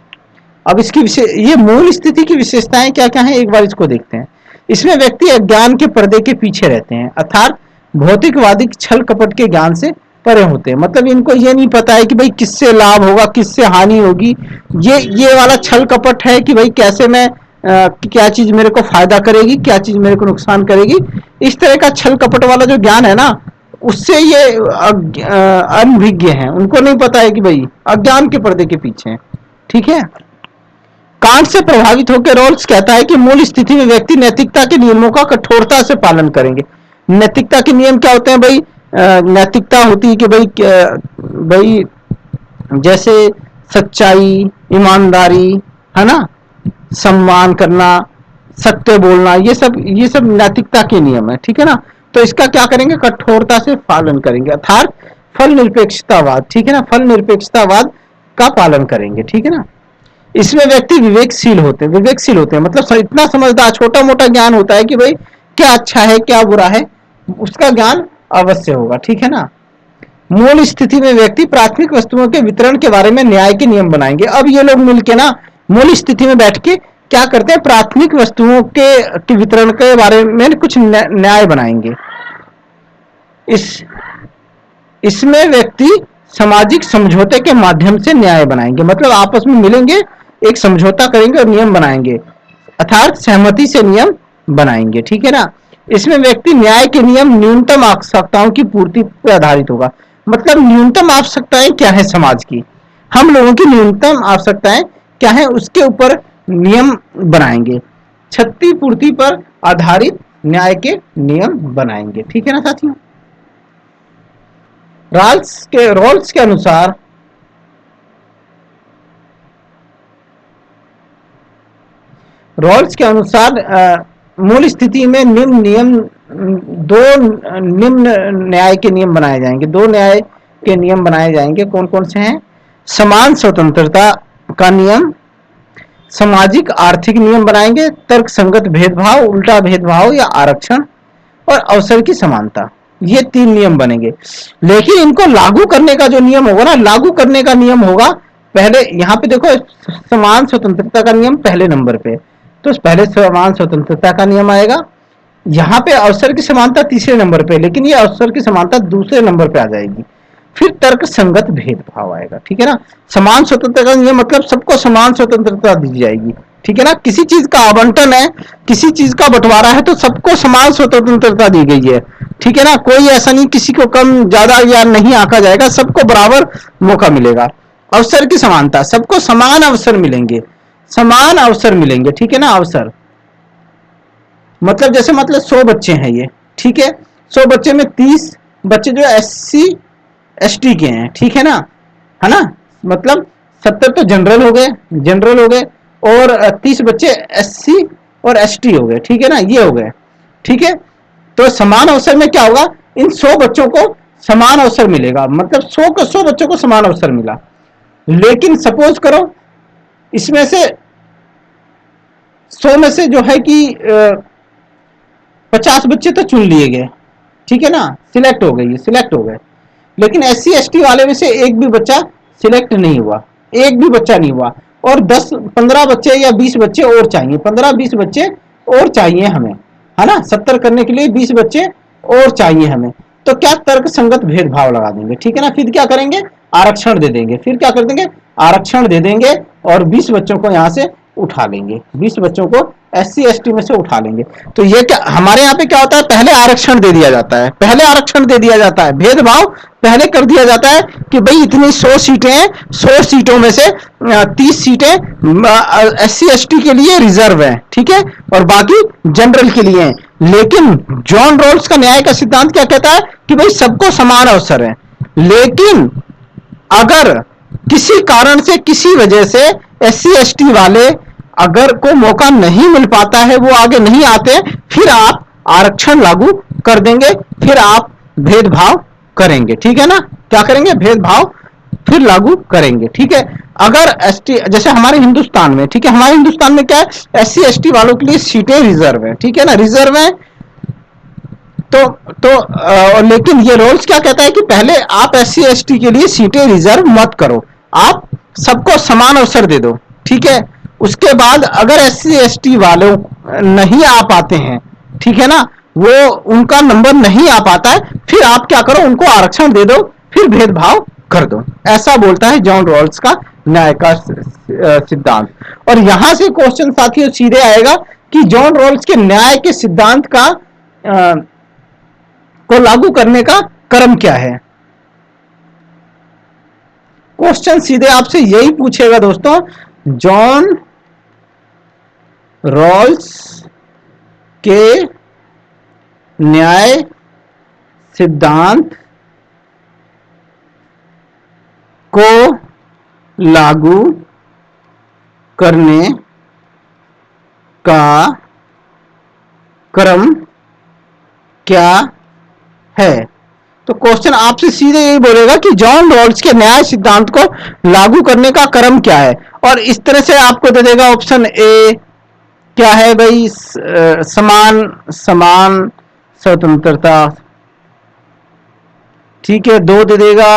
अब इसकी ये मूल स्थिति की विशेषताएं क्या क्या है, एक बार इसको देखते हैं। इसमें व्यक्ति अज्ञान के पर्दे के पीछे रहते हैं, अर्थात भौतिकवादी छल कपट के ज्ञान से परे होते हैं। मतलब इनको ये नहीं पता है कि भाई किससे लाभ होगा, किससे हानि होगी। ये वाला छल कपट है कि भाई कैसे मैं क्या चीज मेरे को फायदा करेगी, क्या चीज मेरे को नुकसान करेगी। इस तरह का छल कपट वाला जो ज्ञान है ना, उससे ये अनभिज्ञ हैं, उनको नहीं पता है कि भाई अज्ञान के पर्दे के पीछे है, ठीक है। कांट से प्रभावित होकर रॉल्स कहता है कि मूल स्थिति में व्यक्ति नैतिकता के नियमों का कठोरता से पालन करेंगे। नैतिकता के नियम क्या होते हैं भाई, नैतिकता होती है कि भाई जैसे सच्चाई, ईमानदारी, है ना, सम्मान करना, सत्य बोलना, ये सब नैतिकता के नियम है, ठीक है ना। तो इसका क्या करेंगे, कठोरता से पालन करेंगे, अर्थात फल निरपेक्षतावाद, ठीक है ना, फल निरपेक्षतावाद का पालन करेंगे, ठीक है ना। इसमें व्यक्ति विवेकशील होते हैं मतलब इतना समझदार, छोटा मोटा ज्ञान होता है कि भाई क्या अच्छा है क्या बुरा है, उसका ज्ञान अवश्य होगा, ठीक है ना। मूल स्थिति में व्यक्ति प्राथमिक वस्तुओं के वितरण के बारे में न्याय के नियम बनाएंगे। अब ये लोग मिलके ना मूल स्थिति में बैठ के क्या करते हैं, प्राथमिक वस्तुओं के वितरण के बारे में कुछ न्याय बनाएंगे। इसमें व्यक्ति सामाजिक समझौते के माध्यम से न्याय बनाएंगे, मतलब आपस में मिलेंगे, एक समझौता करेंगे और नियम बनाएंगे, अर्थात सहमति से नियम बनाएंगे, ठीक है ना। इसमें व्यक्ति न्याय के नियम न्यूनतम आवश्यकताओं की पूर्ति पर आधारित होगा। मतलब न्यूनतम आवश्यकताएं क्या है समाज की, हम लोगों की न्यूनतम आवश्यकताएं क्या है, उसके ऊपर नियम बनाएंगे, क्षतिपूर्ति पर आधारित न्याय के नियम बनाएंगे, ठीक है ना साथियों। रॉल्स के अनुसार मूल स्थिति में दो निम्न न्याय के नियम बनाए जाएंगे, दो न्याय के नियम बनाए जाएंगे। कौन कौन से हैं, समान स्वतंत्रता का नियम, सामाजिक आर्थिक नियम बनाएंगे, तर्क संगत भेदभाव, उल्टा भेदभाव या आरक्षण, और अवसर की समानता। ये 3 नियम बनेंगे। लेकिन इनको लागू करने का जो नियम होगा ना, लागू करने का नियम होगा पहले, यहाँ पे देखो समान स्वतंत्रता का नियम पहले नंबर पे, तो पहले समान स्वतंत्रता का नियम आएगा। यहाँ पे अवसर की समानता तीसरे नंबर पे, लेकिन ये अवसर की समानता दूसरे नंबर पे आ जाएगी। फिर तर्क संगत भेदभाव आएगा, ठीक है ना। समान स्वतंत्रता का नियम मतलब सबको समान स्वतंत्रता दी जाएगी, ठीक है ना। किसी चीज का आवंटन है, किसी चीज का बंटवारा है, तो सबको समान स्वतंत्रता दी गई है, ठीक है ना। कोई ऐसा नहीं किसी को कम ज्यादा या नहीं आंका जाएगा, सबको बराबर मौका मिलेगा। अवसर की समानता, सबको समान अवसर मिलेंगे, समान अवसर मिलेंगे, ठीक है ना। अवसर मतलब जैसे 100 बच्चे हैं ये, ठीक है, 100 बच्चे में 30 बच्चे जो SC ST के हैं, ठीक है ना, मतलब 70 तो जनरल हो गए और 30 बच्चे SC और ST हो गए, ठीक है ना, ये हो गए, ठीक है। तो समान अवसर में क्या होगा, इन 100 बच्चों को समान अवसर मिलेगा, मतलब 100 बच्चों को समान अवसर मिला। लेकिन सपोज करो इसमें से 100 में से जो है कि 50 बच्चे तो चुन लिए गए, ठीक है ना, सिलेक्ट हो गए, लेकिन SC ST वाले में से एक भी बच्चा सिलेक्ट नहीं हुआ, एक भी बच्चा नहीं हुआ, और 10-15 बच्चे या 20 बच्चे और चाहिए, 15-20 बच्चे और चाहिए हमें, है ना, 70 करने के लिए 20 बच्चे और चाहिए हमें। तो क्या तर्क संगत भेदभाव लगा देंगे, ठीक है ना। फिर क्या करेंगे, आरक्षण दे देंगे, फिर क्या कर देंगे, आरक्षण दे देंगे और 20 बच्चों को यहां से उठा लेंगे, 20 बच्चों को SC ST में से उठा लेंगे। तो ये क्या हमारे यहाँ पे क्या होता है, पहले आरक्षण दे दिया जाता है, भेदभाव पहले कर दिया जाता है कि भाई इतनी 100 सीटें हैं, 100 सीटों में से 30 सीटें SC ST के लिए रिजर्व है, ठीक है, और बाकी जनरल के लिए है। लेकिन जॉन रॉल्स का न्याय का सिद्धांत क्या कहता है कि भाई सबको समान अवसर है, लेकिन अगर किसी कारण से, किसी वजह से SC ST वाले अगर को मौका नहीं मिल पाता है, वो आगे नहीं आते, फिर आप आरक्षण लागू कर देंगे, फिर आप भेदभाव करेंगे, ठीक है ना। क्या करेंगे? भेदभाव फिर लागू करेंगे, ठीक है। अगर एसटी, जैसे हमारे हिंदुस्तान में, ठीक है, हमारे हिंदुस्तान में क्या है, एससी एसटी वालों के लिए सीटें रिजर्व है, ठीक है ना, रिजर्व है। लेकिन ये रूल्स क्या कहता है कि पहले आप एससी एसटी के लिए सीटें रिजर्व मत करो, आप सबको समान अवसर दे दो, ठीक है। उसके बाद अगर एससी एसटी वालों नहीं आ पाते हैं, ठीक है ना, वो उनका नंबर नहीं आ पाता है, फिर आप क्या करो, उनको आरक्षण दे दो, फिर भेदभाव कर दो। ऐसा बोलता है जॉन रॉल्स का न्याय का सिद्धांत। और यहां से क्वेश्चन साथियों सीधे आएगा कि जॉन रॉल्स के न्याय के सिद्धांत का को लागू करने का क्रम क्या है। क्वेश्चन सीधे आपसे यही पूछेगा दोस्तों, जॉन रॉल्स के न्याय सिद्धांत को लागू करने का क्रम क्या है। तो क्वेश्चन आपसे सीधे यही बोलेगा कि जॉन रॉल्स के न्याय सिद्धांत को लागू करने का क्रम क्या है, और इस तरह से आपको दे देगा ऑप्शन ए क्या है भाई, समान स्वतंत्रता, ठीक है, 2 दे देगा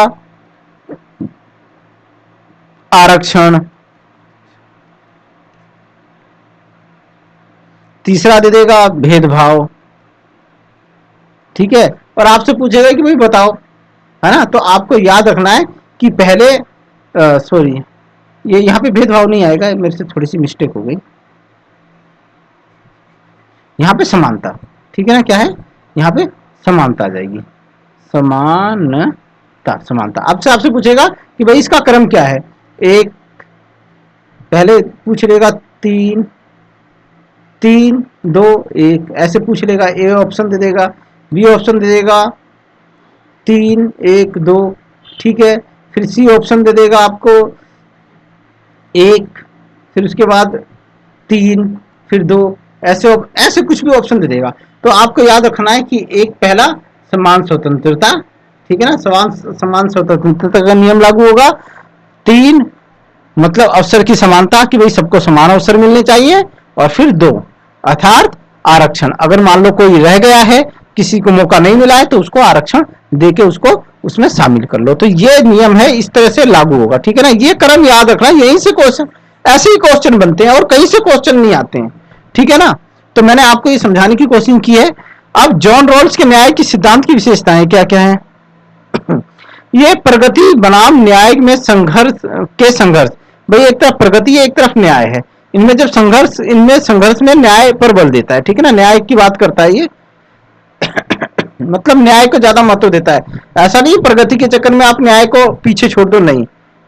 आरक्षण, तीसरा दे देगा भेदभाव, ठीक है। और आपसे पूछेगा कि भाई बताओ, है ना। तो आपको याद रखना है कि पहले सॉरी, ये यहाँ पे भेदभाव नहीं आएगा, मेरे से थोड़ी सी मिस्टेक हो गई, यहाँ पे समानता, ठीक है ना, क्या है यहाँ पे समानता आ जाएगी, समानता, समानता। आपसे पूछेगा कि भाई इसका क्रम क्या है, एक पहले पूछ लेगा 3 3 2 1, ऐसे पूछ लेगा, ए ऑप्शन दे देगा, बी ऑप्शन दे देगा 3 1 2, ठीक है। फिर सी ऑप्शन दे देगा आपको 1, फिर उसके बाद 3, फिर 2, ऐसे कुछ भी ऑप्शन दे देगा। तो आपको याद रखना है कि एक पहला समान स्वतंत्रता, ठीक है ना, समान स्वतंत्रता का नियम लागू होगा। 3 मतलब अवसर की समानता, कि भाई सबको समान अवसर मिलने चाहिए। और फिर 2 अर्थात आरक्षण, अगर मान लो कोई रह गया है, किसी को मौका नहीं मिला है, तो उसको आरक्षण देके उसको उसमें शामिल कर लो। तो ये नियम है, इस तरह से लागू होगा, ठीक है ना। ये क्रम याद रखना, यहीं से क्वेश्चन, ऐसे ही क्वेश्चन बनते हैं और कहीं से क्वेश्चन नहीं आते हैं, ठीक है ना। तो मैंने आपको ये समझाने की कोशिश की है। अब जॉन रॉल्स के न्याय की सिद्धांत की विशेषताएं क्या क्या है। ये प्रगति बनाम न्याय में संघर्ष, भाई एक तरफ प्रगति है, एक तरफ न्याय है, इनमें जब संघर्ष में न्याय पर बल देता है, ठीक है ना, न्याय की बात करता है ये। मतलब न्याय को ज्यादा महत्व देता है। ऐसा नहीं प्रगति के चक्कर में आप न्याय को पीछे छोड़ दो, नहीं,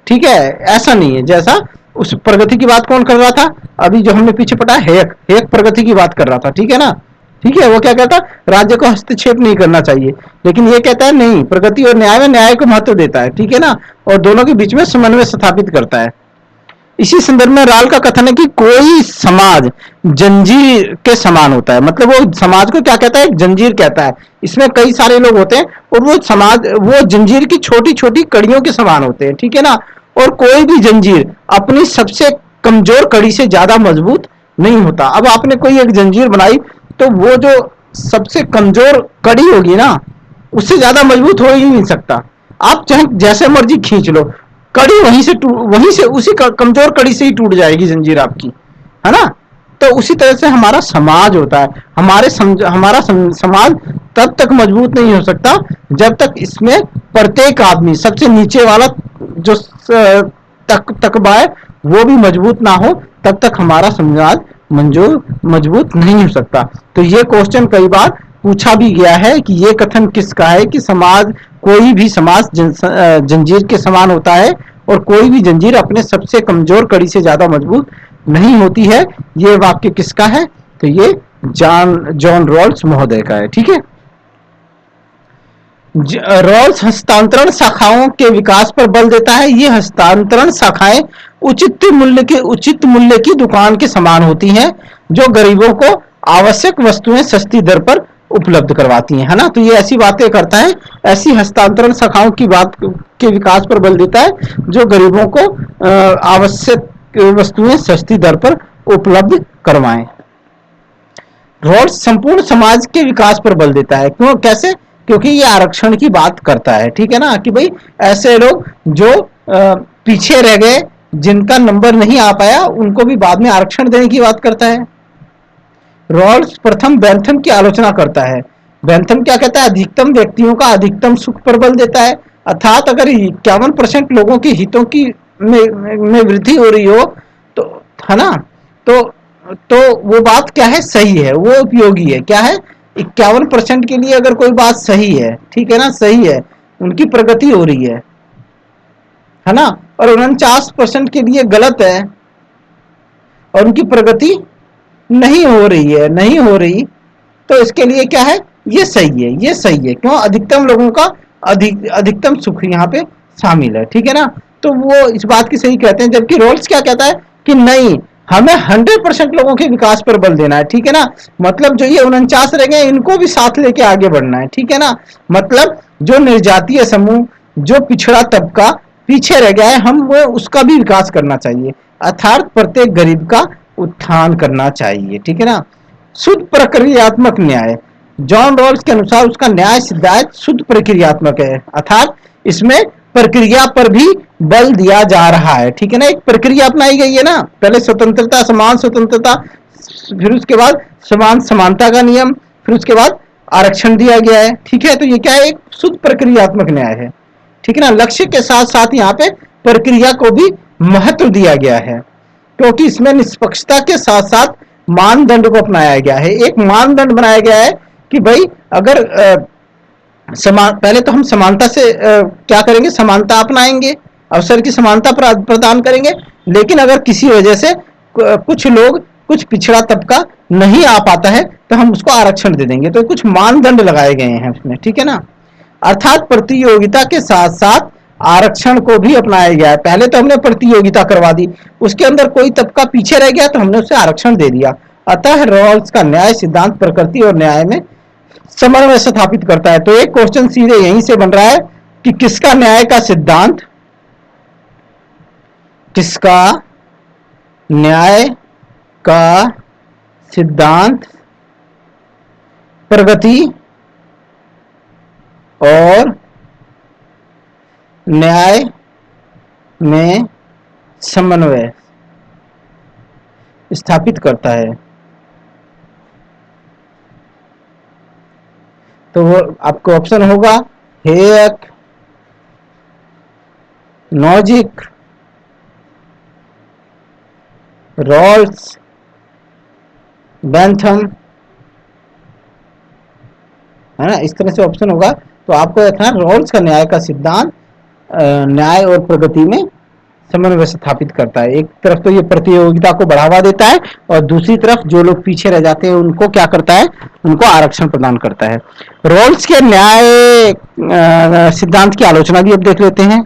ठीक है, ऐसा नहीं है। जैसा उस प्रगति की बात कौन कर रहा था, अभी जो हमने पीछे पढ़ा, हेक प्रगति की बात कर रहा था, ठीक है ना, ठीक है। वो क्या कहता, राज्य को हस्तक्षेप नहीं करना चाहिए, लेकिन ये कहता है नहीं, प्रगति और न्याय में न्याय को महत्व देता है, ठीक है ना, और दोनों के बीच में समन्वय स्थापित करता है। इसी संदर्भ में राल का कथन है कि कोई समाज जंजीर के समान होता है, मतलब वो समाज को क्या कहता है, जंजीर कहता है। इसमें कई सारे लोग होते हैं और वो जंजीर की छोटी छोटी कड़ियों के समान होते हैं, ठीक है ना। और कोई भी जंजीर अपनी सबसे कमजोर कड़ी से ज्यादा मजबूत नहीं होता। अब आपने कोई एक जंजीर बनाई, तो वो जो सबसे कमजोर कड़ी होगी ना, उससे ज्यादा मजबूत हो ही नहीं सकता। आप चाहे जैसे मर्जी खींच लो, कड़ी वहीं से उसी कमजोर कड़ी से ही टूट जाएगी जंजीर आपकी, है ना। तो उसी तरह से हमारा समाज होता है। हमारा समाज तब तक मजबूत नहीं हो सकता जब तक इसमें प्रत्येक आदमी, सबसे नीचे वाला जो तकबा है, वो भी मजबूत ना हो, तब तक हमारा समाज मजबूत नहीं हो सकता। तो ये क्वेश्चन कई बार पूछा भी गया है कि ये कथन किसका है कि कोई भी समाज जंजीर के समान होता है और कोई भी जंजीर अपने सबसे कमजोर कड़ी से ज्यादा मजबूत नहीं होती है। ये वाक्य किसका है, तो ये जॉन रॉल्स महोदय का है, ठीक है। रॉल्स हस्तांतरण शाखाओं के विकास पर बल देता है। ये हस्तांतरण शाखाएं उचित मूल्य की दुकान के समान होती हैं, जो गरीबों को आवश्यक वस्तुएं सस्ती दर पर उपलब्ध करवाती हैं, है ना। तो ये ऐसी बातें करता है, ऐसी हस्तांतरण शाखाओं की बात के विकास पर बल देता है जो गरीबों को आवश्यक वस्तुएं सस्ती दर पर उपलब्ध करवाएं। रॉल्स संपूर्ण समाज के विकास पर बल देता है। क्यों, कैसे? क्योंकि ये आरक्षण की बात करता है, ठीक है ना, कि भाई ऐसे लोग जो पीछे रह गए, जिनका नंबर नहीं आ पाया, उनको भी बाद में आरक्षण देने की बात करता है। रॉल्स प्रथम बेंथम की आलोचना करता है। बेंथम क्या कहता है? अधिकतम व्यक्तियों का अधिकतम सुख पर बल देता है। अर्थात अगर 51% लोगों के हितों की में वृद्धि हो रही हो, तो, है ना, तो तो वो बात क्या है? सही है, वो उपयोगी है। क्या है? 51% के लिए अगर कोई बात सही है, ठीक है ना, सही है, उनकी प्रगति हो रही है ना, और 49% के लिए गलत है और उनकी प्रगति नहीं हो रही है, नहीं हो रही, तो इसके लिए क्या है? ये सही है, ये सही है। क्यों? अधिकतम लोगों का अधिकतम सुख यहाँ पे शामिल है, ठीक है ना। तो वो इस बात की सही कहते हैं। जबकि रोल्स क्या कहता है कि नहीं, हमें 100% लोगों के विकास पर बल देना है, ठीक है ना। मतलब जो ये 49 रह गए, इनको भी साथ लेके आगे बढ़ना है, ठीक है ना। मतलब जो निर्जातीय समूह, जो पिछड़ा तबका पीछे रह गया है, हम वो उसका भी विकास करना चाहिए, अर्थात प्रत्येक गरीब का उत्थान करना चाहिए, ठीक है ना। शुद्ध प्रक्रियात्मक न्याय, जॉन रॉल्स के अनुसार उसका न्याय सिद्धांत शुद्ध प्रक्रियात्मक है, अर्थात इसमें प्रक्रिया पर भी बल दिया जा रहा है, ठीक है ना। एक प्रक्रिया अपनाई गई है ना, पहले स्वतंत्रता, समान स्वतंत्रता, फिर उसके बाद समान समानता का नियम, फिर उसके बाद आरक्षण दिया गया है, ठीक है। तो ये क्या है? एक शुद्ध प्रक्रियात्मक न्याय है, ठीक है ना। लक्ष्य के साथ साथ यहाँ पे प्रक्रिया को भी महत्व दिया गया है, क्योंकि इसमें निष्पक्षता के साथ साथ मानदंड को अपनाया गया है। एक मानदंड बनाया गया है कि भाई अगर पहले तो हम समानता से क्या करेंगे? समानता अपनाएंगे, अवसर की समानता प्रदान करेंगे। लेकिन अगर किसी वजह से कुछ लोग, कुछ पिछड़ा तबका नहीं आ पाता है, तो हम उसको आरक्षण दे देंगे। तो कुछ मानदंड लगाए गए हैं उसमें, ठीक है ना। अर्थात प्रतियोगिता के साथ साथ आरक्षण को भी अपनाया गया है। पहले तो हमने प्रतियोगिता करवा दी, उसके अंदर कोई तबका पीछे रह गया तो हमने उसे आरक्षण दे दिया। अतः रॉल्स का न्याय सिद्धांत प्रकृति और न्याय में समन्वय स्थापित करता है। तो एक क्वेश्चन सीधे यहीं से बन रहा है कि किसका न्याय का सिद्धांत, किसका न्याय का सिद्धांत प्रगति और न्याय में समन्वय स्थापित करता है। तो वो आपको ऑप्शन होगा हेयक, नॉजिक, रॉल्स, बेंथम, है ना। इस तरह से ऑप्शन होगा। तो आपको देखना रॉल्स का न्याय का सिद्धांत न्याय और प्रगति में समन्वय स्थापित करता है। एक तरफ तो ये प्रतियोगिता को बढ़ावा देता है और दूसरी तरफ जो लोग पीछे रह जाते हैं उनको क्या करता है? उनको आरक्षण प्रदान करता है। रॉल्स के न्याय सिद्धांत की आलोचना भी अब देख लेते हैं।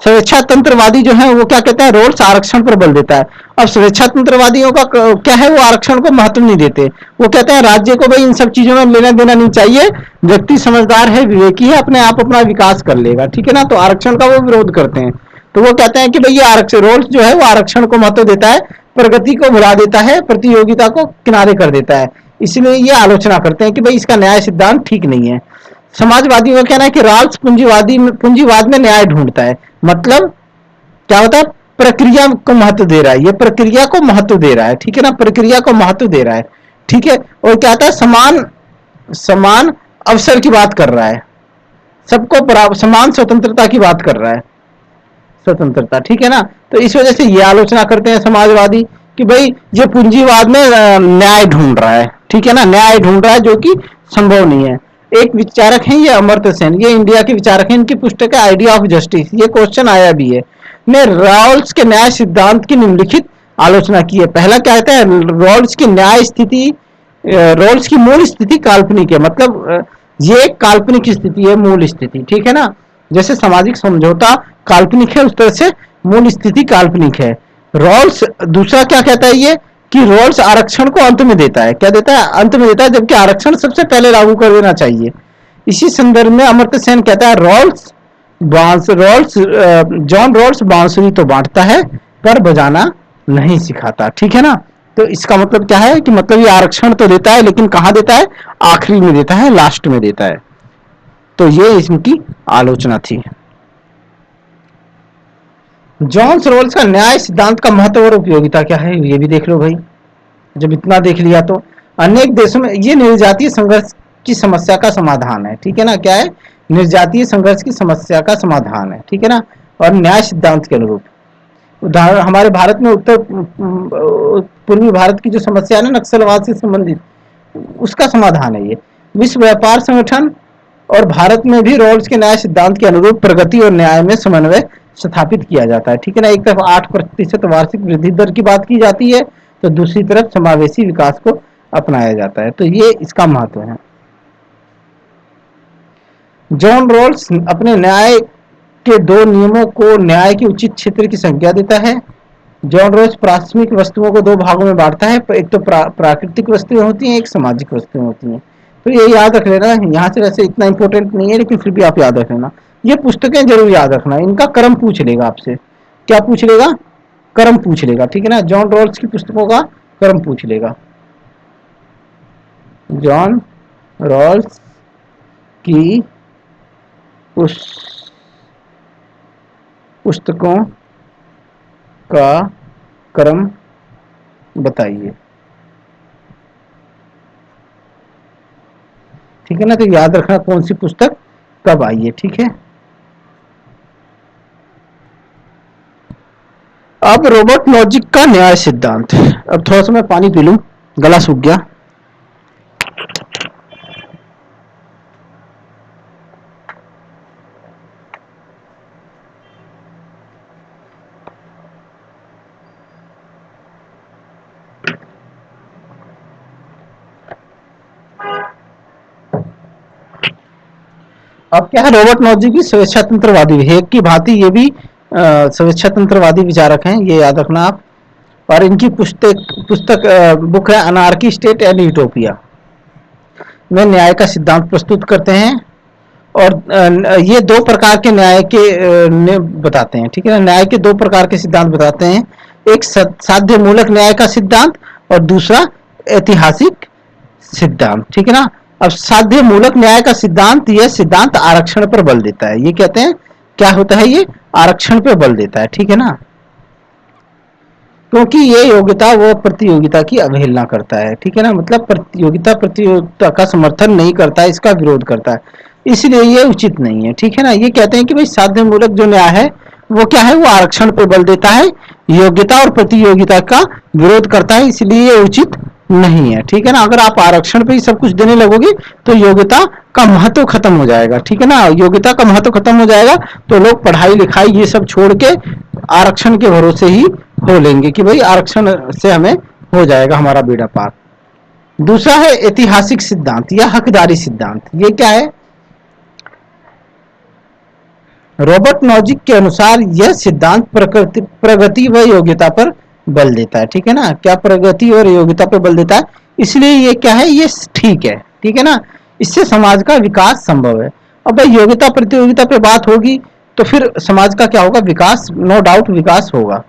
स्वेच्छा तंत्रवादी जो है वो क्या कहता है? रॉल्स आरक्षण पर बल देता है। अब स्वेच्छा तंत्रवादियों का क्या है? वो आरक्षण को महत्व नहीं देते। वो कहते हैं राज्य को भाई इन सब चीजों में लेना देना नहीं चाहिए, व्यक्ति समझदार है, विवेकी है, अपने आप अपना विकास कर लेगा, ठीक है ना। तो आरक्षण का वो विरोध करते हैं। तो वो कहते हैं कि भाई ये आरक्षण, रोल्स जो है वो आरक्षण को महत्व देता है, प्रगति को भुला देता है, प्रतियोगिता को किनारे कर देता है। इसलिए ये आलोचना करते हैं कि भाई इसका न्याय सिद्धांत ठीक नहीं है। समाजवादियों का कहना है कि रॉल्स पूंजीवाद में न्याय ढूंढता है। मतलब क्या होता है? प्रक्रिया को महत्व दे रहा है, ये प्रक्रिया को महत्व दे रहा है, ठीक है ना, प्रक्रिया को महत्व दे रहा है, ठीक है। और क्या होता है? समान अवसर की बात कर रहा है, सबको समान स्वतंत्रता की बात कर रहा है, स्वतंत्रता, ठीक है ना। तो इस वजह से ये आलोचना करते हैं समाजवादी कि भाई ये पूंजीवाद में न्याय ढूंढ रहा है, ठीक है ना, न्याय ढूंढ रहा है जो कि संभव नहीं है। एक विचारक हैं ये अमर्त्य सेन, ये इंडिया के विचारक हैं, इनकी पुस्तक है आइडिया ऑफ जस्टिस, ये क्वेश्चन आया भी है। ने रॉल्स के न्याय सिद्धांत की निम्नलिखित आलोचना की है। पहला क्या कहता है? रॉल्स की न्याय स्थिति, रॉल्स की मूल स्थिति काल्पनिक है। मतलब ये काल्पनिक स्थिति है, मूल स्थिति, ठीक है ना। जैसे सामाजिक समझौता काल्पनिक है, उस तरह से मूल स्थिति काल्पनिक है। रॉल्स दूसरा क्या कहता है ये कि रोल्स आरक्षण को अंत में देता है। क्या देता है? अंत में देता है, जबकि आरक्षण सबसे पहले लागू कर देना चाहिए। इसी संदर्भ में अमर्त्य सेन कहता है जॉन रोल्स बांसुरी तो बांटता है पर बजाना नहीं सिखाता। ठीक है ना? तो इसका मतलब क्या है कि मतलब ये आरक्षण तो देता है, लेकिन कहां देता है? आखिरी में देता है, लास्ट में देता है। तो ये इसकी आलोचना थी। जॉन रोल्स का न्याय सिद्धांत का महत्व और उपयोगिता क्या है, ये भी देख लो भाई। जब इतना देख लिया तो अनेक देशों में ये निर्जातीय संघर्ष की समस्या का समाधान है। ठीक है ना? क्या है? निर्जातीय संघर्ष की समस्या का समाधान है। ठीक है ना? और न्याय सिद्धांत के अनुरूप। उदाहरण हमारे भारत में उत्तर पूर्वी भारत की जो समस्या है ना, नक्सलवाद से संबंधित, उसका समाधान है ये। विश्व व्यापार संगठन और भारत में भी रोल्स के न्याय सिद्धांत के अनुरूप प्रगति और न्याय में समन्वय स्थापित किया जाता है। ठीक है ना? एक तरफ 8% वार्षिक वृद्धि दर की बात की जाती है, तो दूसरी तरफ समावेशी विकास को अपनाया जाता है। तो ये इसका महत्व है। जॉन रोल्स अपने न्याय के दो नियमों को न्याय के उचित क्षेत्र की संज्ञा देता है। जॉन रोल्स प्राथमिक वस्तुओं को दो भागों में बांटता है, एक तो प्राकृतिक वस्तुएं होती हैं, एक सामाजिक वस्तुएं होती हैं। तो ये याद रख लेना, यहाँ से वैसे इतना इंपॉर्टेंट नहीं है, लेकिन फिर भी आप याद रख लेना। ये पुस्तकें जरूर याद रखना, इनका क्रम पूछ लेगा आपसे। क्या पूछ लेगा? क्रम पूछ लेगा। ठीक है ना? जॉन रोल्स की पुस्तकों का क्रम पूछ लेगा। जॉन रोल्स की पुस्तकों का क्रम बताइए। ठीक है ना? तो याद रखना कौन सी पुस्तक कब आई है। ठीक है? अब रॉबर्ट नॉजिक का न्याय सिद्धांत। अब थोड़ा सा मैं पानी पी लूं, गला सूख गया। अब क्या है? रॉबर्ट नॉजिक भी स्वेच्छातंत्रवादी हेग की भांति ये भी स्वेच्छातंत्रवादी विचारक हैं, ये याद रखना आप। और इनकी पुस्तक बुक है अनार्की स्टेट एंड यूटोपिया में न्याय का सिद्धांत प्रस्तुत करते हैं। और ये दो प्रकार के न्याय के बताते हैं। ठीक है ना? न्याय के दो प्रकार के सिद्धांत बताते हैं, एक साध्य मूलक न्याय का सिद्धांत और दूसरा ऐतिहासिक सिद्धांत। ठीक है ना? अब साध्य मूलक न्याय का सिद्धांत, यह सिद्धांत आरक्षण पर बल देता है। ये कहते हैं क्या होता है? ये आरक्षण पर बल देता है। ठीक है ना? क्योंकि ये योग्यता व प्रतियोगिता की अवहेलना करता है। ठीक है ना? मतलब प्रतियोगिता का समर्थन नहीं करता है, इसका विरोध करता है, इसलिए ये उचित नहीं है। ठीक है ना? ये कहते हैं कि भाई साध्य मूलक जो न्याय है वो क्या है? वो आरक्षण पर बल देता है, योग्यता और प्रतियोगिता का विरोध करता है, इसलिए ये उचित नहीं है। ठीक है ना? अगर आप आरक्षण पे ही सब कुछ देने लगोगे तो योग्यता का महत्व खत्म हो जाएगा। ठीक है ना? योग्यता का महत्व खत्म हो जाएगा तो लोग पढ़ाई लिखाई ये सब छोड़ के आरक्षण के भरोसे ही हो लेंगे कि भाई आरक्षण से हमें हो जाएगा हमारा बेड़ा पार। दूसरा है ऐतिहासिक सिद्धांत या हकदारी सिद्धांत। ये क्या है? रॉबर्ट नॉजिक के अनुसार यह सिद्धांत प्रगति व योग्यता पर बल देता है। ठीक है ना? क्या? प्रगति और योग्यता पर बल देता है, इसलिए ये क्या है? ये ठीक है। ठीक है ना? इससे समाज का विकास संभव है। अब भाई योग्यता प्रतियोगिता पे बात होगी तो फिर समाज का क्या होगा? विकास, नो डाउट विकास होगा।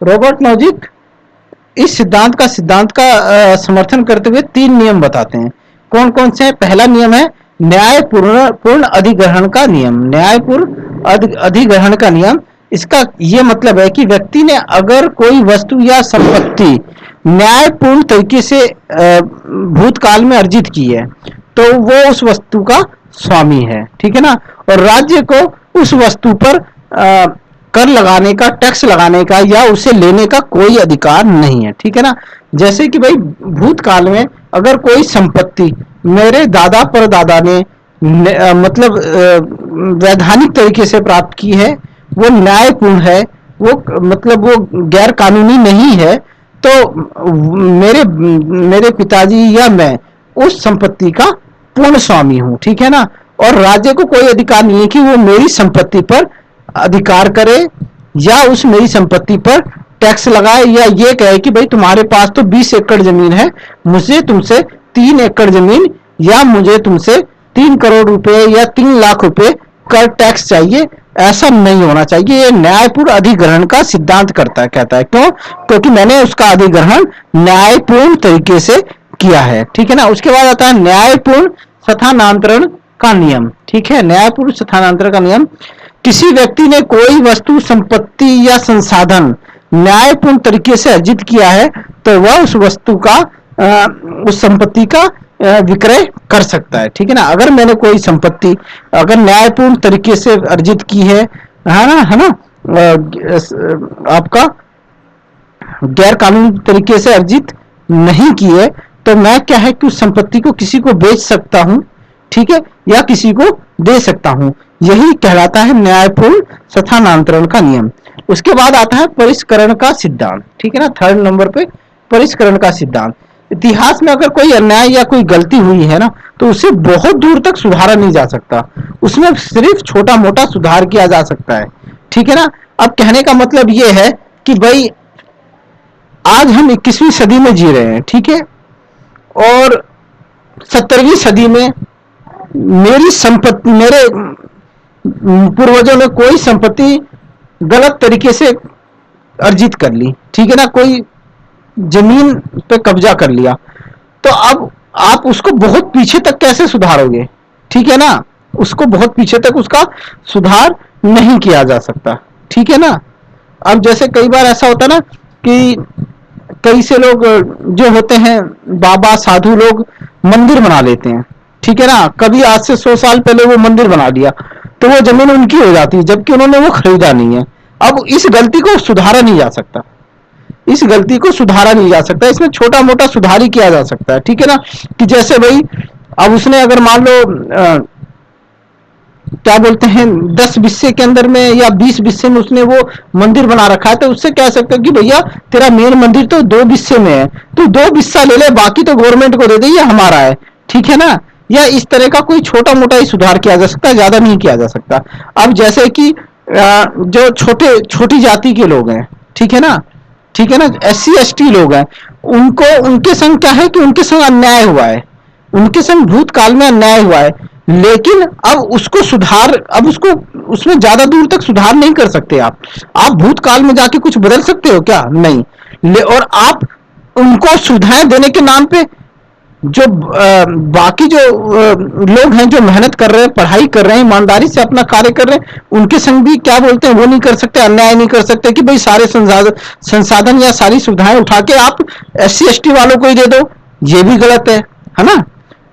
रॉबर्ट नॉजिक इस सिद्धांत का समर्थन करते हुए 3 नियम बताते हैं। कौन कौन से? पहला नियम है न्यायपूर्ण अधिग्रहण का नियम। न्यायपूर्ण अधिग्रहण का नियम, इसका ये मतलब है कि व्यक्ति ने अगर कोई वस्तु या संपत्ति न्यायपूर्ण तरीके से भूतकाल में अर्जित की है तो वो उस वस्तु का स्वामी है। ठीक है ना? और राज्य को उस वस्तु पर कर लगाने का, टैक्स लगाने का या उसे लेने का कोई अधिकार नहीं है। ठीक है ना? जैसे कि भाई भूतकाल में अगर कोई संपत्ति मेरे दादा परदादा ने मतलब वैधानिक तरीके से प्राप्त की है, वो न्यायपूर्ण है, वो मतलब वो गैर कानूनी नहीं है, तो मेरे पिताजी या मैं उस संपत्ति का पूर्ण स्वामी हूँ। ठीक है ना? और राज्य को कोई अधिकार नहीं है कि वो मेरी संपत्ति पर अधिकार करे या उस मेरी संपत्ति पर टैक्स लगाए या ये कहे कि भाई तुम्हारे पास तो 20 एकड़ जमीन है, मुझे तुमसे 3 एकड़ जमीन या मुझे तुमसे 3 करोड़ रुपए या 3 लाख रुपए कर टैक्स चाहिए, ऐसा नहीं होना चाहिए। ये न्यायपूर्ण अधिग्रहण का सिद्धांत कहता है। क्यों? क्योंकि मैंने उसका अधिग्रहण न्यायपूर्ण तरीके से किया है। ठीक है ना। उसके बाद आता है न्यायपूर्ण स्थानांतरण का नियम। ठीक है, न्यायपूर्ण स्थानांतरण का नियम, किसी व्यक्ति ने कोई वस्तु, संपत्ति या संसाधन न्यायपूर्ण तरीके से अर्जित किया है तो वह उस वस्तु का उस संपत्ति का विक्रय कर सकता है। ठीक है ना। अगर मैंने कोई संपत्ति अगर न्यायपूर्ण तरीके से अर्जित की है ना, आपका गैर कानूनी तरीके से अर्जित नहीं की है, तो मैं क्या है कि उस संपत्ति को किसी को बेच सकता हूं, ठीक है, या किसी को दे सकता हूं। यही कहलाता है न्यायपूर्ण स्थानांतरण का नियम। उसके बाद आता है परिष्करण का सिद्धांत। ठीक है ना, 3rd नंबर पे परिष्करण का सिद्धांत। इतिहास में अगर कोई अन्याय या कोई गलती हुई है ना, तो उसे बहुत दूर तक सुधारा नहीं जा सकता, उसमें सिर्फ छोटा मोटा सुधार किया जा सकता है। ठीक है ना। अब कहने का मतलब ये है कि भाई आज हम 21वीं सदी में जी रहे हैं, ठीक है, और 17वीं सदी में मेरी संपत्ति, मेरे पूर्वजों ने कोई संपत्ति गलत तरीके से अर्जित कर ली, ठीक है ना, कोई जमीन पे कब्जा कर लिया, तो अब आप उसको बहुत पीछे तक कैसे सुधारोगे? ठीक है ना, उसको बहुत पीछे तक उसका सुधार नहीं किया जा सकता। ठीक है ना। अब जैसे कई बार ऐसा होता है ना कि कई से लोग जो होते हैं, बाबा साधु लोग, मंदिर बना लेते हैं। ठीक है ना। कभी आज से 100 साल पहले वो मंदिर बना लिया तो वो जमीन उनकी हो जाती है, जबकि उन्होंने वो खरीदा नहीं है। अब इस गलती को सुधारा नहीं जा सकता, इस गलती को सुधारा नहीं जा सकता, इसमें छोटा मोटा सुधार ही किया जा सकता है। ठीक है ना। कि जैसे भाई अब उसने अगर मान लो क्या बोलते हैं 10 बिस्से के अंदर में या 20 बिस्से में उसने वो मंदिर बना रखा है, तो उससे कह सकते हो कि भैया तेरा मेन मंदिर तो 2 बिस्से में है, तो 2 बिस्सा ले ले, बाकी तो गवर्नमेंट को दे दे, ये हमारा है। ठीक है ना। या इस तरह का कोई छोटा मोटा ही सुधार किया जा सकता है, ज्यादा नहीं किया जा सकता। अब जैसे कि जो छोटी जाति के लोग हैं, ठीक है ना, ठीक है ना, SC ST लोग हैं, उनको उनके संग क्या है कि उनके संग अन्याय हुआ है, उनके संग भूतकाल में अन्याय हुआ है, लेकिन अब उसको सुधार, अब उसको उसमें ज्यादा दूर तक सुधार नहीं कर सकते आप भूतकाल में जाके कुछ बदल सकते हो क्या? नहीं। और आप उनको सुविधाएं देने के नाम पे जो बाकी जो लोग हैं जो मेहनत कर रहे हैं, पढ़ाई कर रहे हैं, ईमानदारी से अपना कार्य कर रहे हैं, उनके संग भी क्या बोलते हैं, वो नहीं कर सकते, अन्याय नहीं कर सकते कि भाई सारे संसाधन या सारी सुविधाएं उठा के आप SC ST वालों को ही दे दो, ये भी गलत है ना।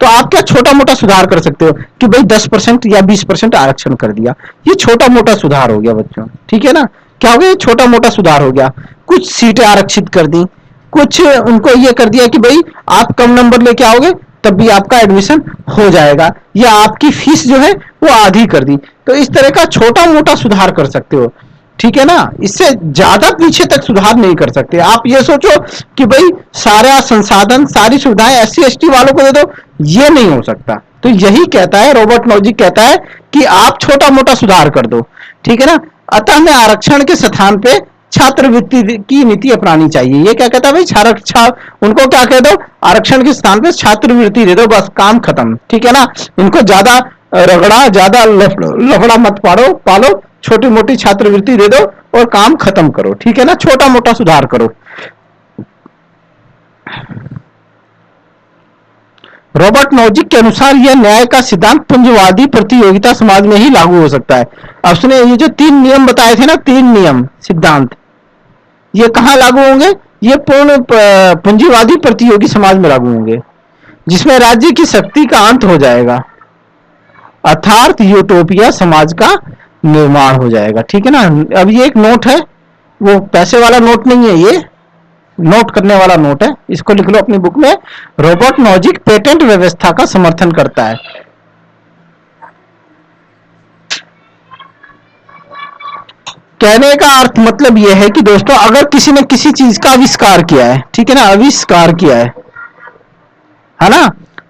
तो आप क्या छोटा मोटा सुधार कर सकते हो कि भाई 10% या 20% आरक्षण कर दिया, ये छोटा मोटा सुधार हो गया बच्चों। ठीक है ना। क्या हो गया? छोटा मोटा सुधार हो गया। कुछ सीटें आरक्षित कर दी, कुछ उनको ये कर दिया कि भाई आप कम नंबर लेके आओगे तब भी आपका एडमिशन हो जाएगा, या आपकी फीस जो है वो आधी कर दी। तो इस तरह का छोटा मोटा सुधार कर सकते हो। ठीक है ना। इससे ज्यादा पीछे तक सुधार नहीं कर सकते। आप ये सोचो कि भाई सारा संसाधन, सारी सुविधाएं SC ST वालों को दे दो, ये नहीं हो सकता। तो यही कहता है रॉबर्ट नॉजिक, कहता है कि आप छोटा मोटा सुधार कर दो। ठीक है ना। अतः हमें आरक्षण के स्थान पे छात्रवृत्ति की नीति अपनानी चाहिए। ये क्या कहता है भाई, उनको क्या कह दो, आरक्षण के स्थान पे छात्रवृत्ति दे दो, बस काम खत्म। ठीक है ना। इनको ज्यादा रगड़ा, ज्यादा लफड़ा मत पालो, छोटी मोटी छात्रवृत्ति दे दो और काम खत्म करो। ठीक है ना। छोटा मोटा सुधार करो। रॉबर्ट नॉजिक के अनुसार यह न्याय का सिद्धांत पूंजीवादी प्रतियोगिता समाज में ही लागू हो सकता है। अब सुनिए, ये जो 3 नियम बताए थे ना, 3 नियम सिद्धांत, ये कहां लागू होंगे? ये पूर्ण पूंजीवादी प्रतियोगी समाज में लागू होंगे, जिसमें राज्य की शक्ति का अंत हो जाएगा, अर्थात यूटोपिया समाज का निर्माण हो जाएगा। ठीक है ना। अब ये एक नोट है, वो पैसे वाला नोट नहीं है, ये नोट करने वाला नोट है, इसको लिख लो अपनी बुक में। रॉबर्ट नॉजिक पेटेंट व्यवस्था का समर्थन करता है। कहने का अर्थ मतलब यह है कि दोस्तों, अगर किसी ने किसी चीज का आविष्कार किया है, ठीक है ना, आविष्कार किया है ना,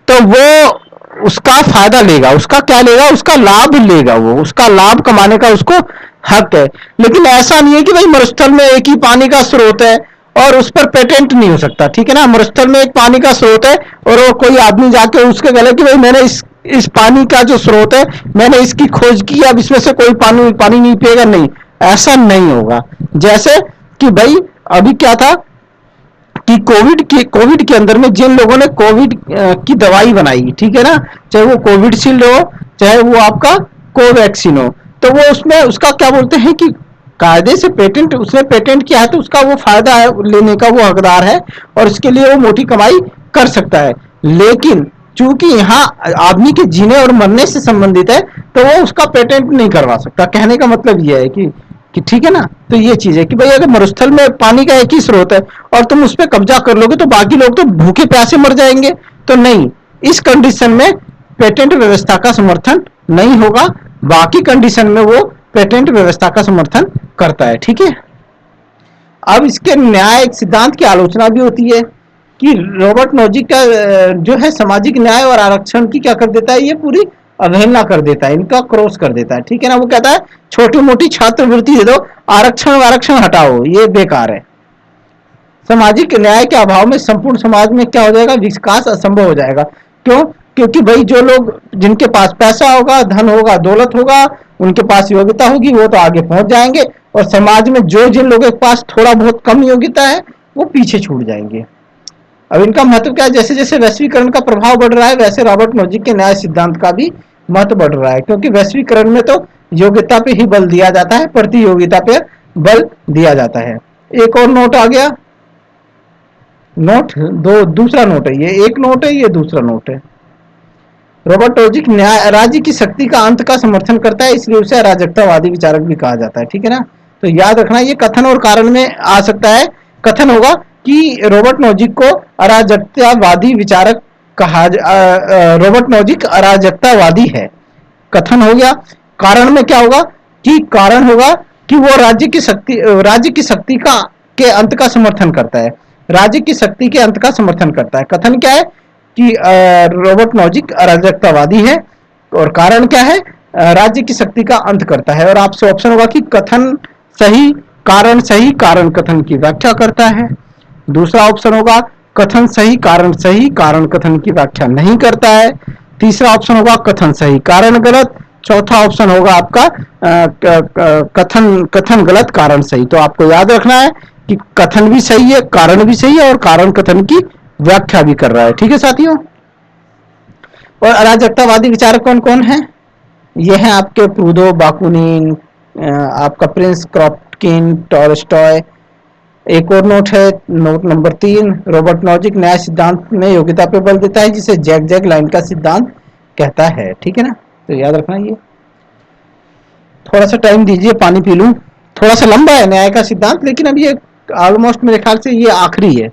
तो वो उसका फायदा लेगा, उसका क्या लेगा, उसका लाभ लेगा, वो उसका लाभ कमाने का उसको हक है। लेकिन ऐसा नहीं है कि भाई मरुस्थल में एक ही पानी का स्रोत है और उस पर पेटेंट नहीं हो सकता, ठीक है ना। मरुस्थल में एक पानी का स्रोत है और वो कोई आदमी जाके उसके गले कि भाई मैंने इस पानी का जो स्रोत है मैंने इसकी खोज की, अब इसमें से कोई पानी पानी नहीं पिएगा, नहीं, ऐसा नहीं होगा। जैसे कि भाई अभी क्या था कि कोविड के अंदर में जिन लोगों ने कोविड की दवाई बनाई, ठीक है ना, चाहे वो कोविडशील्ड हो चाहे वो आपका कोवैक्सीन हो, तो वो उसमें उसका क्या बोलते हैं कि कायदे से पेटेंट, उसने पेटेंट किया है तो उसका वो फायदा है लेने का, वो हकदार है और उसके लिए वो मोटी कमाई कर सकता है। लेकिन चूंकि यहाँ आदमी के जीने और मरने से संबंधित है तो वो उसका पेटेंट नहीं करवा सकता। कहने का मतलब ये है कि ठीक है ना। तो ये चीज है कि भाई अगर मरुस्थल में पानी का एक ही स्रोत है और तुम उस पर कब्जा कर लोगे तो बाकी लोग तो भूखे प्यासे मर जाएंगे, तो नहीं, इस कंडीशन में पेटेंट व्यवस्था का समर्थन नहीं होगा। बाकी कंडीशन में वो पेटेंट व्यवस्था का समर्थन करता है, ठीक है। अब इसके न्याय सिद्धांत की आलोचना भी होती है कि रॉबर्ट नोजिक का जो है सामाजिक न्याय और आरक्षण की क्या कर देता है, ये पूरी अवहेलना कर देता है, इनका क्रॉस कर देता है, ठीक है ना। वो कहता है छोटी मोटी छात्रवृत्ति दे दो, आरक्षण आरक्षण हटाओ, ये बेकार है। सामाजिक न्याय के अभाव में संपूर्ण समाज में क्या हो जाएगा, विकास असंभव हो जाएगा। क्यों? क्योंकि भाई जो लोग जिनके पास पैसा होगा, धन होगा, दौलत होगा, उनके पास योग्यता होगी, वो तो आगे पहुंच जाएंगे और समाज में जो जिन लोगों के पास थोड़ा बहुत कम योग्यता है वो पीछे छूट जाएंगे। अब इनका महत्व क्या है, जैसे जैसे वैश्वीकरण का प्रभाव बढ़ रहा है वैसे रॉबर्ट नोजिक के न्याय सिद्धांत का भी महत्व बढ़ रहा है, क्योंकि वैश्वीकरण में तो योग्यता पे ही बल दिया जाता है, प्रतियोगिता पे बल दिया जाता है। एक और नोट आ गया, नोट दो, दूसरा नोट है ये, एक नोट है ये, दूसरा नोट है। रॉबर्ट नोजिक न्याय राज्य की शक्ति का अंत का समर्थन करता है, इसलिए उसे अराजकतावादी विचारक भी कहा जाता है, ठीक है ना। तो याद रखना ये कथन और कारण में आ सकता है। कथन होगा कि रॉबर्ट नोजिक को अराजकतावादी विचारक कहा, रॉबर्ट नोजिक अराजकतावादी है, कथन हो गया। कारण में क्या होगा कि कारण होगा कि वो राज्य की शक्ति का के अंत का समर्थन करता है, राज्य की शक्ति के अंत का समर्थन करता है। कथन क्या है कि रॉबर्ट नोजिक अराजकतावादी है और कारण क्या है, राज्य की शक्ति का अंत करता है। और आपसे ऑप्शन होगा कि कथन सही, कारण कथन की व्याख्या करता है। दूसरा ऑप्शन होगा कथन सही, कारण कथन की व्याख्या नहीं करता है। तीसरा ऑप्शन होगा कथन सही, कारण गलत। चौथा ऑप्शन होगा आपका कथन गलत, कारण सही। तो आपको याद रखना है कि कथन भी सही है, कारण भी सही है और कारण कथन की व्याख्या भी कर रहा है, ठीक है साथियों। और अराजकतावादी विचारक कौन कौन है, ये हैं आपके प्रूदो, बाकुनिन, आपका प्रिंस क्रॉप्टकिन, टॉलस्टॉय। एक और नोट है, नोट नंबर 3, रॉबर्ट नोजिक न्याय सिद्धांत में योग्यता पर बल देता है जिसे जैक लाइन का सिद्धांत कहता है, ठीक है ना। तो याद रखना ये। थोड़ा सा टाइम दीजिए, पानी पी लूं। थोड़ा सा लंबा है न्याय का सिद्धांत, लेकिन अब ये ऑलमोस्ट मेरे ख्याल से ये आखिरी है।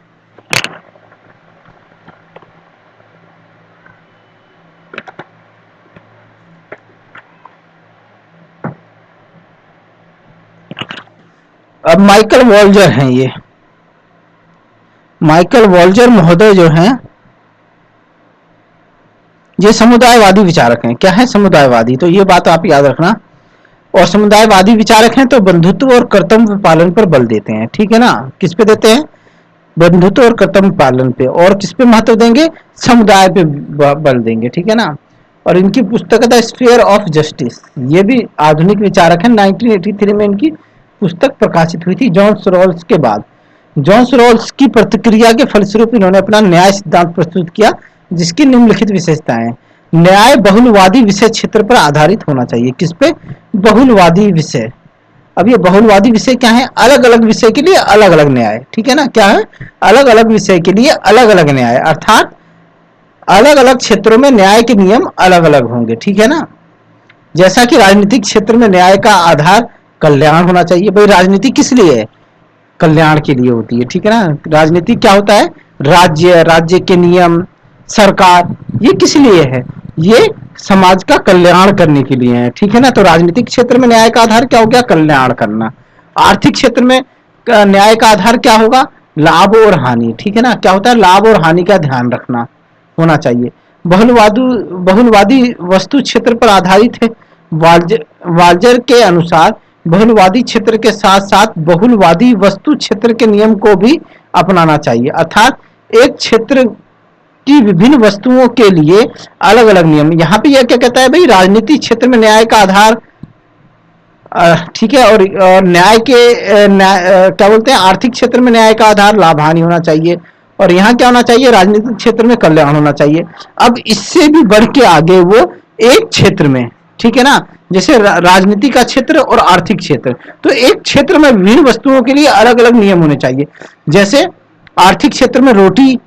अब माइकल वॉल्जर हैं, ये माइकल वॉल्जर महोदय जो हैं ये समुदायवादी विचारक हैं। क्या है समुदायवादी, तो ये बात आप याद रखना। और समुदायवादी विचारक हैं तो बंधुत्व और कर्तव्य पालन पर बल देते हैं, ठीक है ना। किस पे देते हैं, बंधुत्व और कर्तव्य पालन पे। और किस पे महत्व देंगे, समुदाय पे बल देंगे, ठीक है ना। और इनकी पुस्तक द स्फीयर ऑफ जस्टिस, ये भी आधुनिक विचारक हैं। 1983 में इनकी पुस्तक प्रकाशित हुई थी जॉन रॉल्स के बाद। जॉन रॉल्स की प्रतिक्रिया के फलस्वरूप इन्होंने अपना न्याय सिद्धांत प्रस्तुत किया, जिसकी निम्नलिखित विशेषताएं। न्याय बहुलवादी विषय क्षेत्र पर आधारित होना चाहिए। किस पे, बहुलवादी विषय। अब ये बहुलवादी विषय क्या है, अलग अलग विषय के लिए अलग अलग न्याय, ठीक है ना। क्या है, अलग अलग विषय के लिए अलग अलग न्याय, अर्थात अलग अलग क्षेत्रों में न्याय के नियम अलग अलग होंगे, ठीक है ना। जैसा कि राजनीतिक क्षेत्र में न्याय का आधार कल्याण होना चाहिए। भाई राजनीति किस लिए है, कल्याण के लिए होती है, ठीक है ना। राजनीति क्या होता है, राज्य के नियम, सरकार, ये किस लिए है, ये समाज का कल्याण करने के लिए है, ठीक है ना। तो राजनीतिक क्षेत्र में न्याय का आधार क्या हो गया, कल्याण करना। आर्थिक क्षेत्र में न्याय का आधार क्या होगा, लाभ और हानि, ठीक है ना। क्या होता है, लाभ और हानि का ध्यान रखना होना चाहिए। बहुलवादी बहुलवादी वस्तु क्षेत्र पर आधारित है। वाल्जर के अनुसार बहुलवादी क्षेत्र के साथ साथ बहुलवादी वस्तु क्षेत्र के नियम को भी अपनाना चाहिए, अर्थात एक क्षेत्र की विभिन्न वस्तुओं के लिए अलग अलग नियम। यहाँ पे यह क्या कहता है भाई, राजनीतिक क्षेत्र में न्याय का आधार, ठीक है, और न्याय के क्या बोलते हैं, आर्थिक क्षेत्र में न्याय का आधार लाभ हानि होना चाहिए, और यहाँ क्या होना चाहिए, राजनीतिक क्षेत्र में कल्याण होना चाहिए। अब इससे भी बढ़ के आगे वो एक क्षेत्र में, ठीक है ना, जैसे राजनीति का क्षेत्र और आर्थिक क्षेत्र, तो एक क्षेत्र में विभिन्न वस्तुओं के लिए अलग अलग नियम होने चाहिए। जैसे आर्थिक क्षेत्र में रोटी,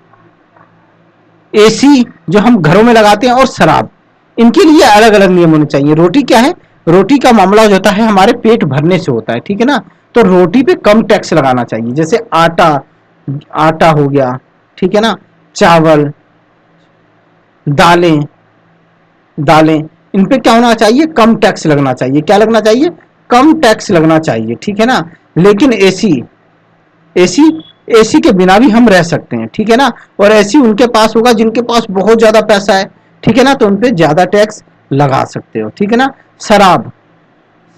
एसी जो हम घरों में लगाते हैं, और शराब, इनके लिए अलग अलग नियम होने चाहिए। रोटी क्या है, रोटी का मामला जो होता है हमारे पेट भरने से होता है, ठीक है ना, तो रोटी पे कम टैक्स लगाना चाहिए। जैसे आटा, आटा हो गया, ठीक है ना, चावल, दालें, दालें, इन पे क्या होना चाहिए, कम टैक्स लगना चाहिए। क्या लगना चाहिए, कम टैक्स लगना चाहिए, ठीक है ना। लेकिन एसी, एसी एसी के बिना भी हम रह सकते हैं, ठीक है ना, और एसी उनके पास होगा जिनके पास बहुत ज्यादा पैसा है, ठीक है ना, तो उन पे ज्यादा टैक्स लगा सकते हो, ठीक है ना। शराब,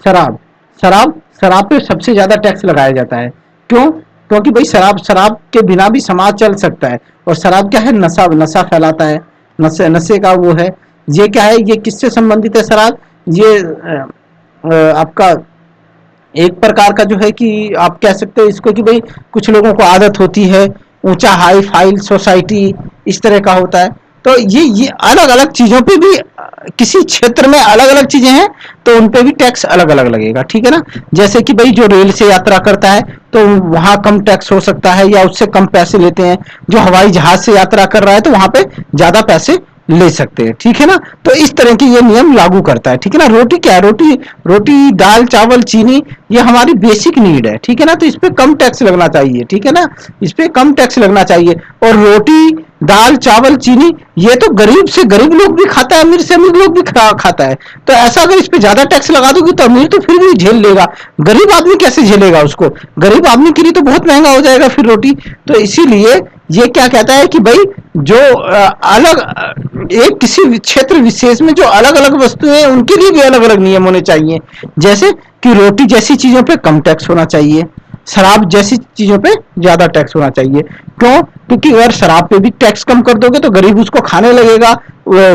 शराब शराब शराब पे सबसे ज्यादा टैक्स लगाया जाता है। क्यों, क्योंकि भाई शराब शराब के बिना भी समाज चल सकता है, और शराब क्या है, नशा नशा फैलाता है, नशे नशे का वो है। ये क्या है, ये किससे संबंधित है शराब, ये आपका एक प्रकार का जो है कि आप कह सकते हो इसको कि भाई कुछ लोगों को आदत होती है, ऊंचा हाई फाई सोसाइटी इस तरह का होता है, तो ये अलग अलग चीजों पे भी किसी क्षेत्र में अलग अलग चीजें हैं, तो उन पे भी टैक्स अलग अलग लगेगा, ठीक है ना। जैसे कि भाई जो रेल से यात्रा करता है तो वहां कम टैक्स हो सकता है या उससे कम पैसे लेते हैं, जो हवाई जहाज से यात्रा कर रहा है तो वहां पे ज्यादा पैसे ले सकते हैं, ठीक है ना। तो इस तरह के ये नियम लागू करता है, ठीक है ना। रोटी क्या है, रोटी रोटी दाल चावल चीनी, ये हमारी बेसिक नीड है, ठीक है ना, तो इस पे कम टैक्स लगना चाहिए, ठीक है ना, इस पे कम टैक्स लगना चाहिए। और रोटी दाल चावल चीनी ये तो गरीब से गरीब लोग भी खाता है, अमीर से अमीर लोग भी खाता है, तो ऐसा अगर इस पे ज्यादा टैक्स लगा दोगे तो अमीर तो फिर भी झेल लेगा, गरीब आदमी कैसे झेलेगा उसको, गरीब आदमी के लिए तो बहुत महंगा हो जाएगा फिर रोटी। तो इसीलिए ये क्या कहता है कि भाई जो एक किसी क्षेत्र विशेष में जो अलग अलग वस्तुएं हैं उनके लिए भी अलग अलग नियम होने चाहिए। जैसे कि रोटी जैसी चीजों पे कम टैक्स होना चाहिए, शराब जैसी चीजों पे ज्यादा टैक्स होना चाहिए। क्यों, क्योंकि अगर शराब पे भी टैक्स कम कर दोगे तो गरीब उसको खाने लगेगा,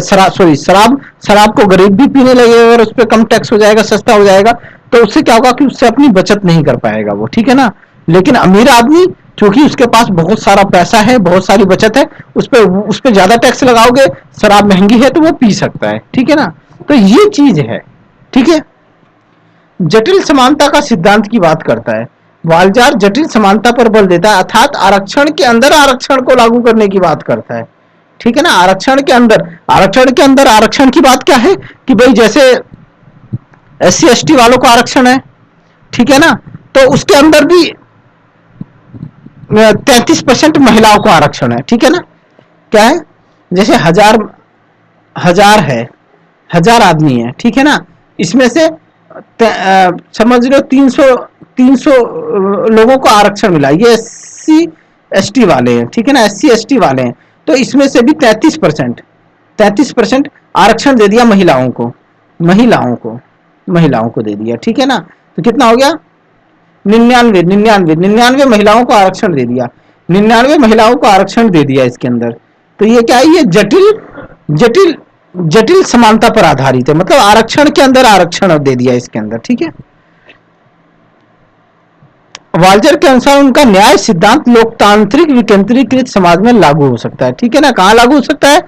शराब शराब को गरीब भी पीने लगेगा, और उस पर कम टैक्स हो जाएगा, सस्ता हो जाएगा, तो उससे क्या होगा कि उससे अपनी बचत नहीं कर पाएगा वो, ठीक है ना। लेकिन अमीर आदमी क्योंकि उसके पास बहुत सारा पैसा है, बहुत सारी बचत है, उस पर ज्यादा टैक्स लगाओगे, शराब महंगी है तो वो पी सकता है, ठीक है ना। तो ये चीज है, ठीक है। जटिल समानता का सिद्धांत की बात करता है, वाल्जार जटिल समानता पर बल देता है, अर्थात आरक्षण के अंदर आरक्षण को लागू करने की बात करता है, ठीक है ना। आरक्षण के अंदर, आरक्षण के अंदर आरक्षण की बात क्या है कि भाई जैसे एससी एसटी वालों को आरक्षण है, ठीक है ना, तो उसके अंदर भी 33% महिलाओं को आरक्षण है, ठीक है ना। क्या है, जैसे हजार हजार है, 1000 आदमी है, ठीक है ना, इसमें से समझ लो 300 लोगों को आरक्षण मिला, ये एससी एसटी वाले हैं, ठीक है ना, एससी एसटी वाले हैं, तो इसमें से भी 33% आरक्षण दे दिया महिलाओं को, महिलाओं को दे दिया, ठीक है ना। तो कितना हो गया, 99 महिलाओं को आरक्षण दे दिया, 99 महिलाओं को आरक्षण दे दिया इसके अंदर। तो ये क्या है, ये जटिल जटिल समानता पर आधारित है, मतलब आरक्षण के अंदर आरक्षण दे दिया इसके अंदर, ठीक है। वाल्जर के अनुसार उनका न्याय सिद्धांत लोकतांत्रिक विकेंद्रीकृत समाज में लागू हो सकता है, ठीक है ना। कहां लागू हो सकता है,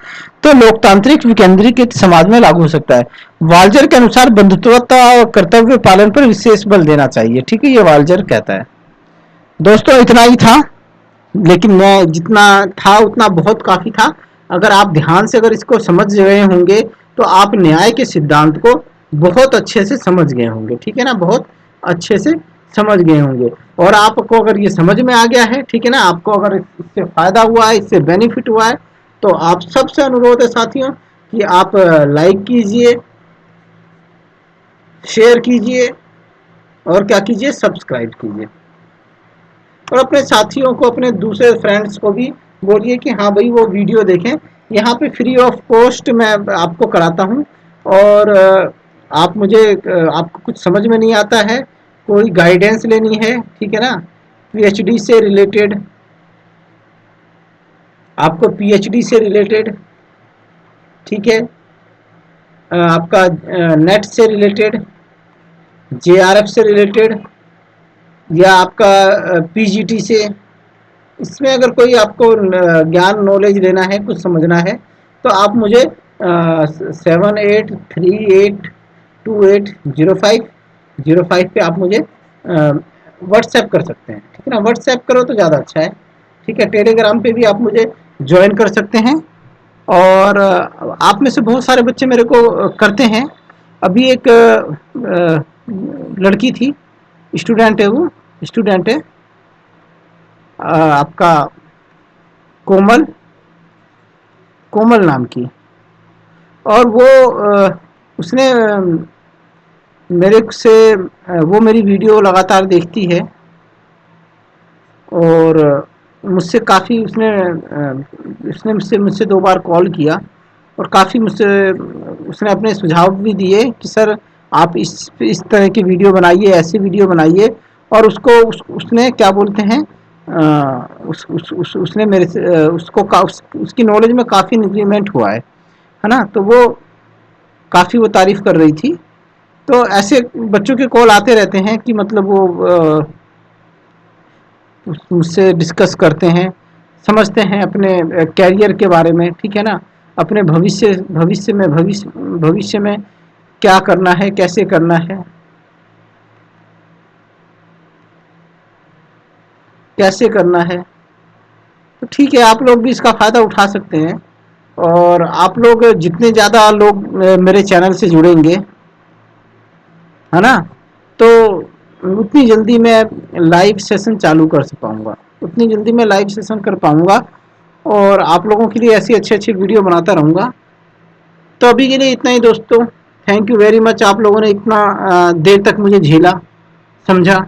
तो लोकतांत्रिक विकेंद्रीकृत समाज में लागू हो सकता है। वाल्जर के अनुसार बंधुत्वता और कर्तव्य पालन पर विशेष बल देना चाहिए, ठीक है, ये वाल्जर कहता है। दोस्तों इतना ही था, लेकिन मैं जितना था उतना बहुत काफी था। अगर आप ध्यान से अगर इसको समझ गए होंगे तो आप न्याय के सिद्धांत को बहुत अच्छे से समझ गए होंगे, ठीक है ना, बहुत अच्छे से समझ गए होंगे। और आपको अगर ये समझ में आ गया है, ठीक है ना, आपको अगर इससे फायदा हुआ है, इससे बेनिफिट हुआ है, तो आप सबसे अनुरोध है साथियों कि आप लाइक कीजिए, शेयर कीजिए, और क्या कीजिए, सब्सक्राइब कीजिए, और अपने साथियों को, अपने दूसरे फ्रेंड्स को भी बोलिए कि हाँ भाई वो वीडियो देखें, यहाँ पे फ्री ऑफ कॉस्ट मैं आपको कराता हूँ। और आप मुझे आपको कुछ समझ में नहीं आता है, कोई गाइडेंस लेनी है, ठीक है ना, पीएचडी से रिलेटेड, आपको पीएचडी से रिलेटेड, ठीक है, आपका नेट से रिलेटेड, जेआरएफ से रिलेटेड, या आपका पीजीटी से, इसमें अगर कोई आपको ज्ञान नॉलेज लेना है, कुछ समझना है, तो आप मुझे 7838280505 पे आप मुझे व्हाट्सएप कर सकते हैं, ठीक है ना। व्हाट्सएप करो तो ज़्यादा अच्छा है, ठीक है। टेलीग्राम पे भी आप मुझे ज्वाइन कर सकते हैं। और आप में से बहुत सारे बच्चे मेरे को करते हैं। अभी एक लड़की थी, स्टूडेंट है, वो स्टूडेंट है, आपका कोमल, कोमल नाम की। और वो उसने मेरे से वो मेरी वीडियो लगातार देखती है, और मुझसे काफ़ी उसने मुझसे मुझसे 2 बार कॉल किया, और काफ़ी मुझसे उसने अपने सुझाव भी दिए कि सर आप इस तरह की वीडियो बनाइए, ऐसी वीडियो बनाइए। और उसने क्या बोलते हैं, उसने मेरे से उसकी नॉलेज में काफ़ी इंक्रीमेंट हुआ है ना। तो वो काफ़ी वो तारीफ़ कर रही थी। तो ऐसे बच्चों के कॉल आते रहते हैं कि मतलब वो मुझसे डिस्कस करते हैं, समझते हैं अपने कैरियर के बारे में, ठीक है ना, अपने भविष्य में क्या करना है, कैसे करना है, कैसे करना है। तो ठीक है, आप लोग भी इसका फ़ायदा उठा सकते हैं। और आप लोग जितने ज़्यादा लोग मेरे चैनल से जुड़ेंगे, है ना, तो उतनी जल्दी मैं लाइव सेशन चालू कर पाऊँगा, उतनी जल्दी मैं लाइव सेशन कर पाऊँगा, और आप लोगों के लिए ऐसी अच्छी-अच्छी वीडियो बनाता रहूँगा। तो अभी के लिए इतना ही दोस्तों। थैंक यू वेरी मच, आप लोगों ने इतना देर तक मुझे झेला, समझा।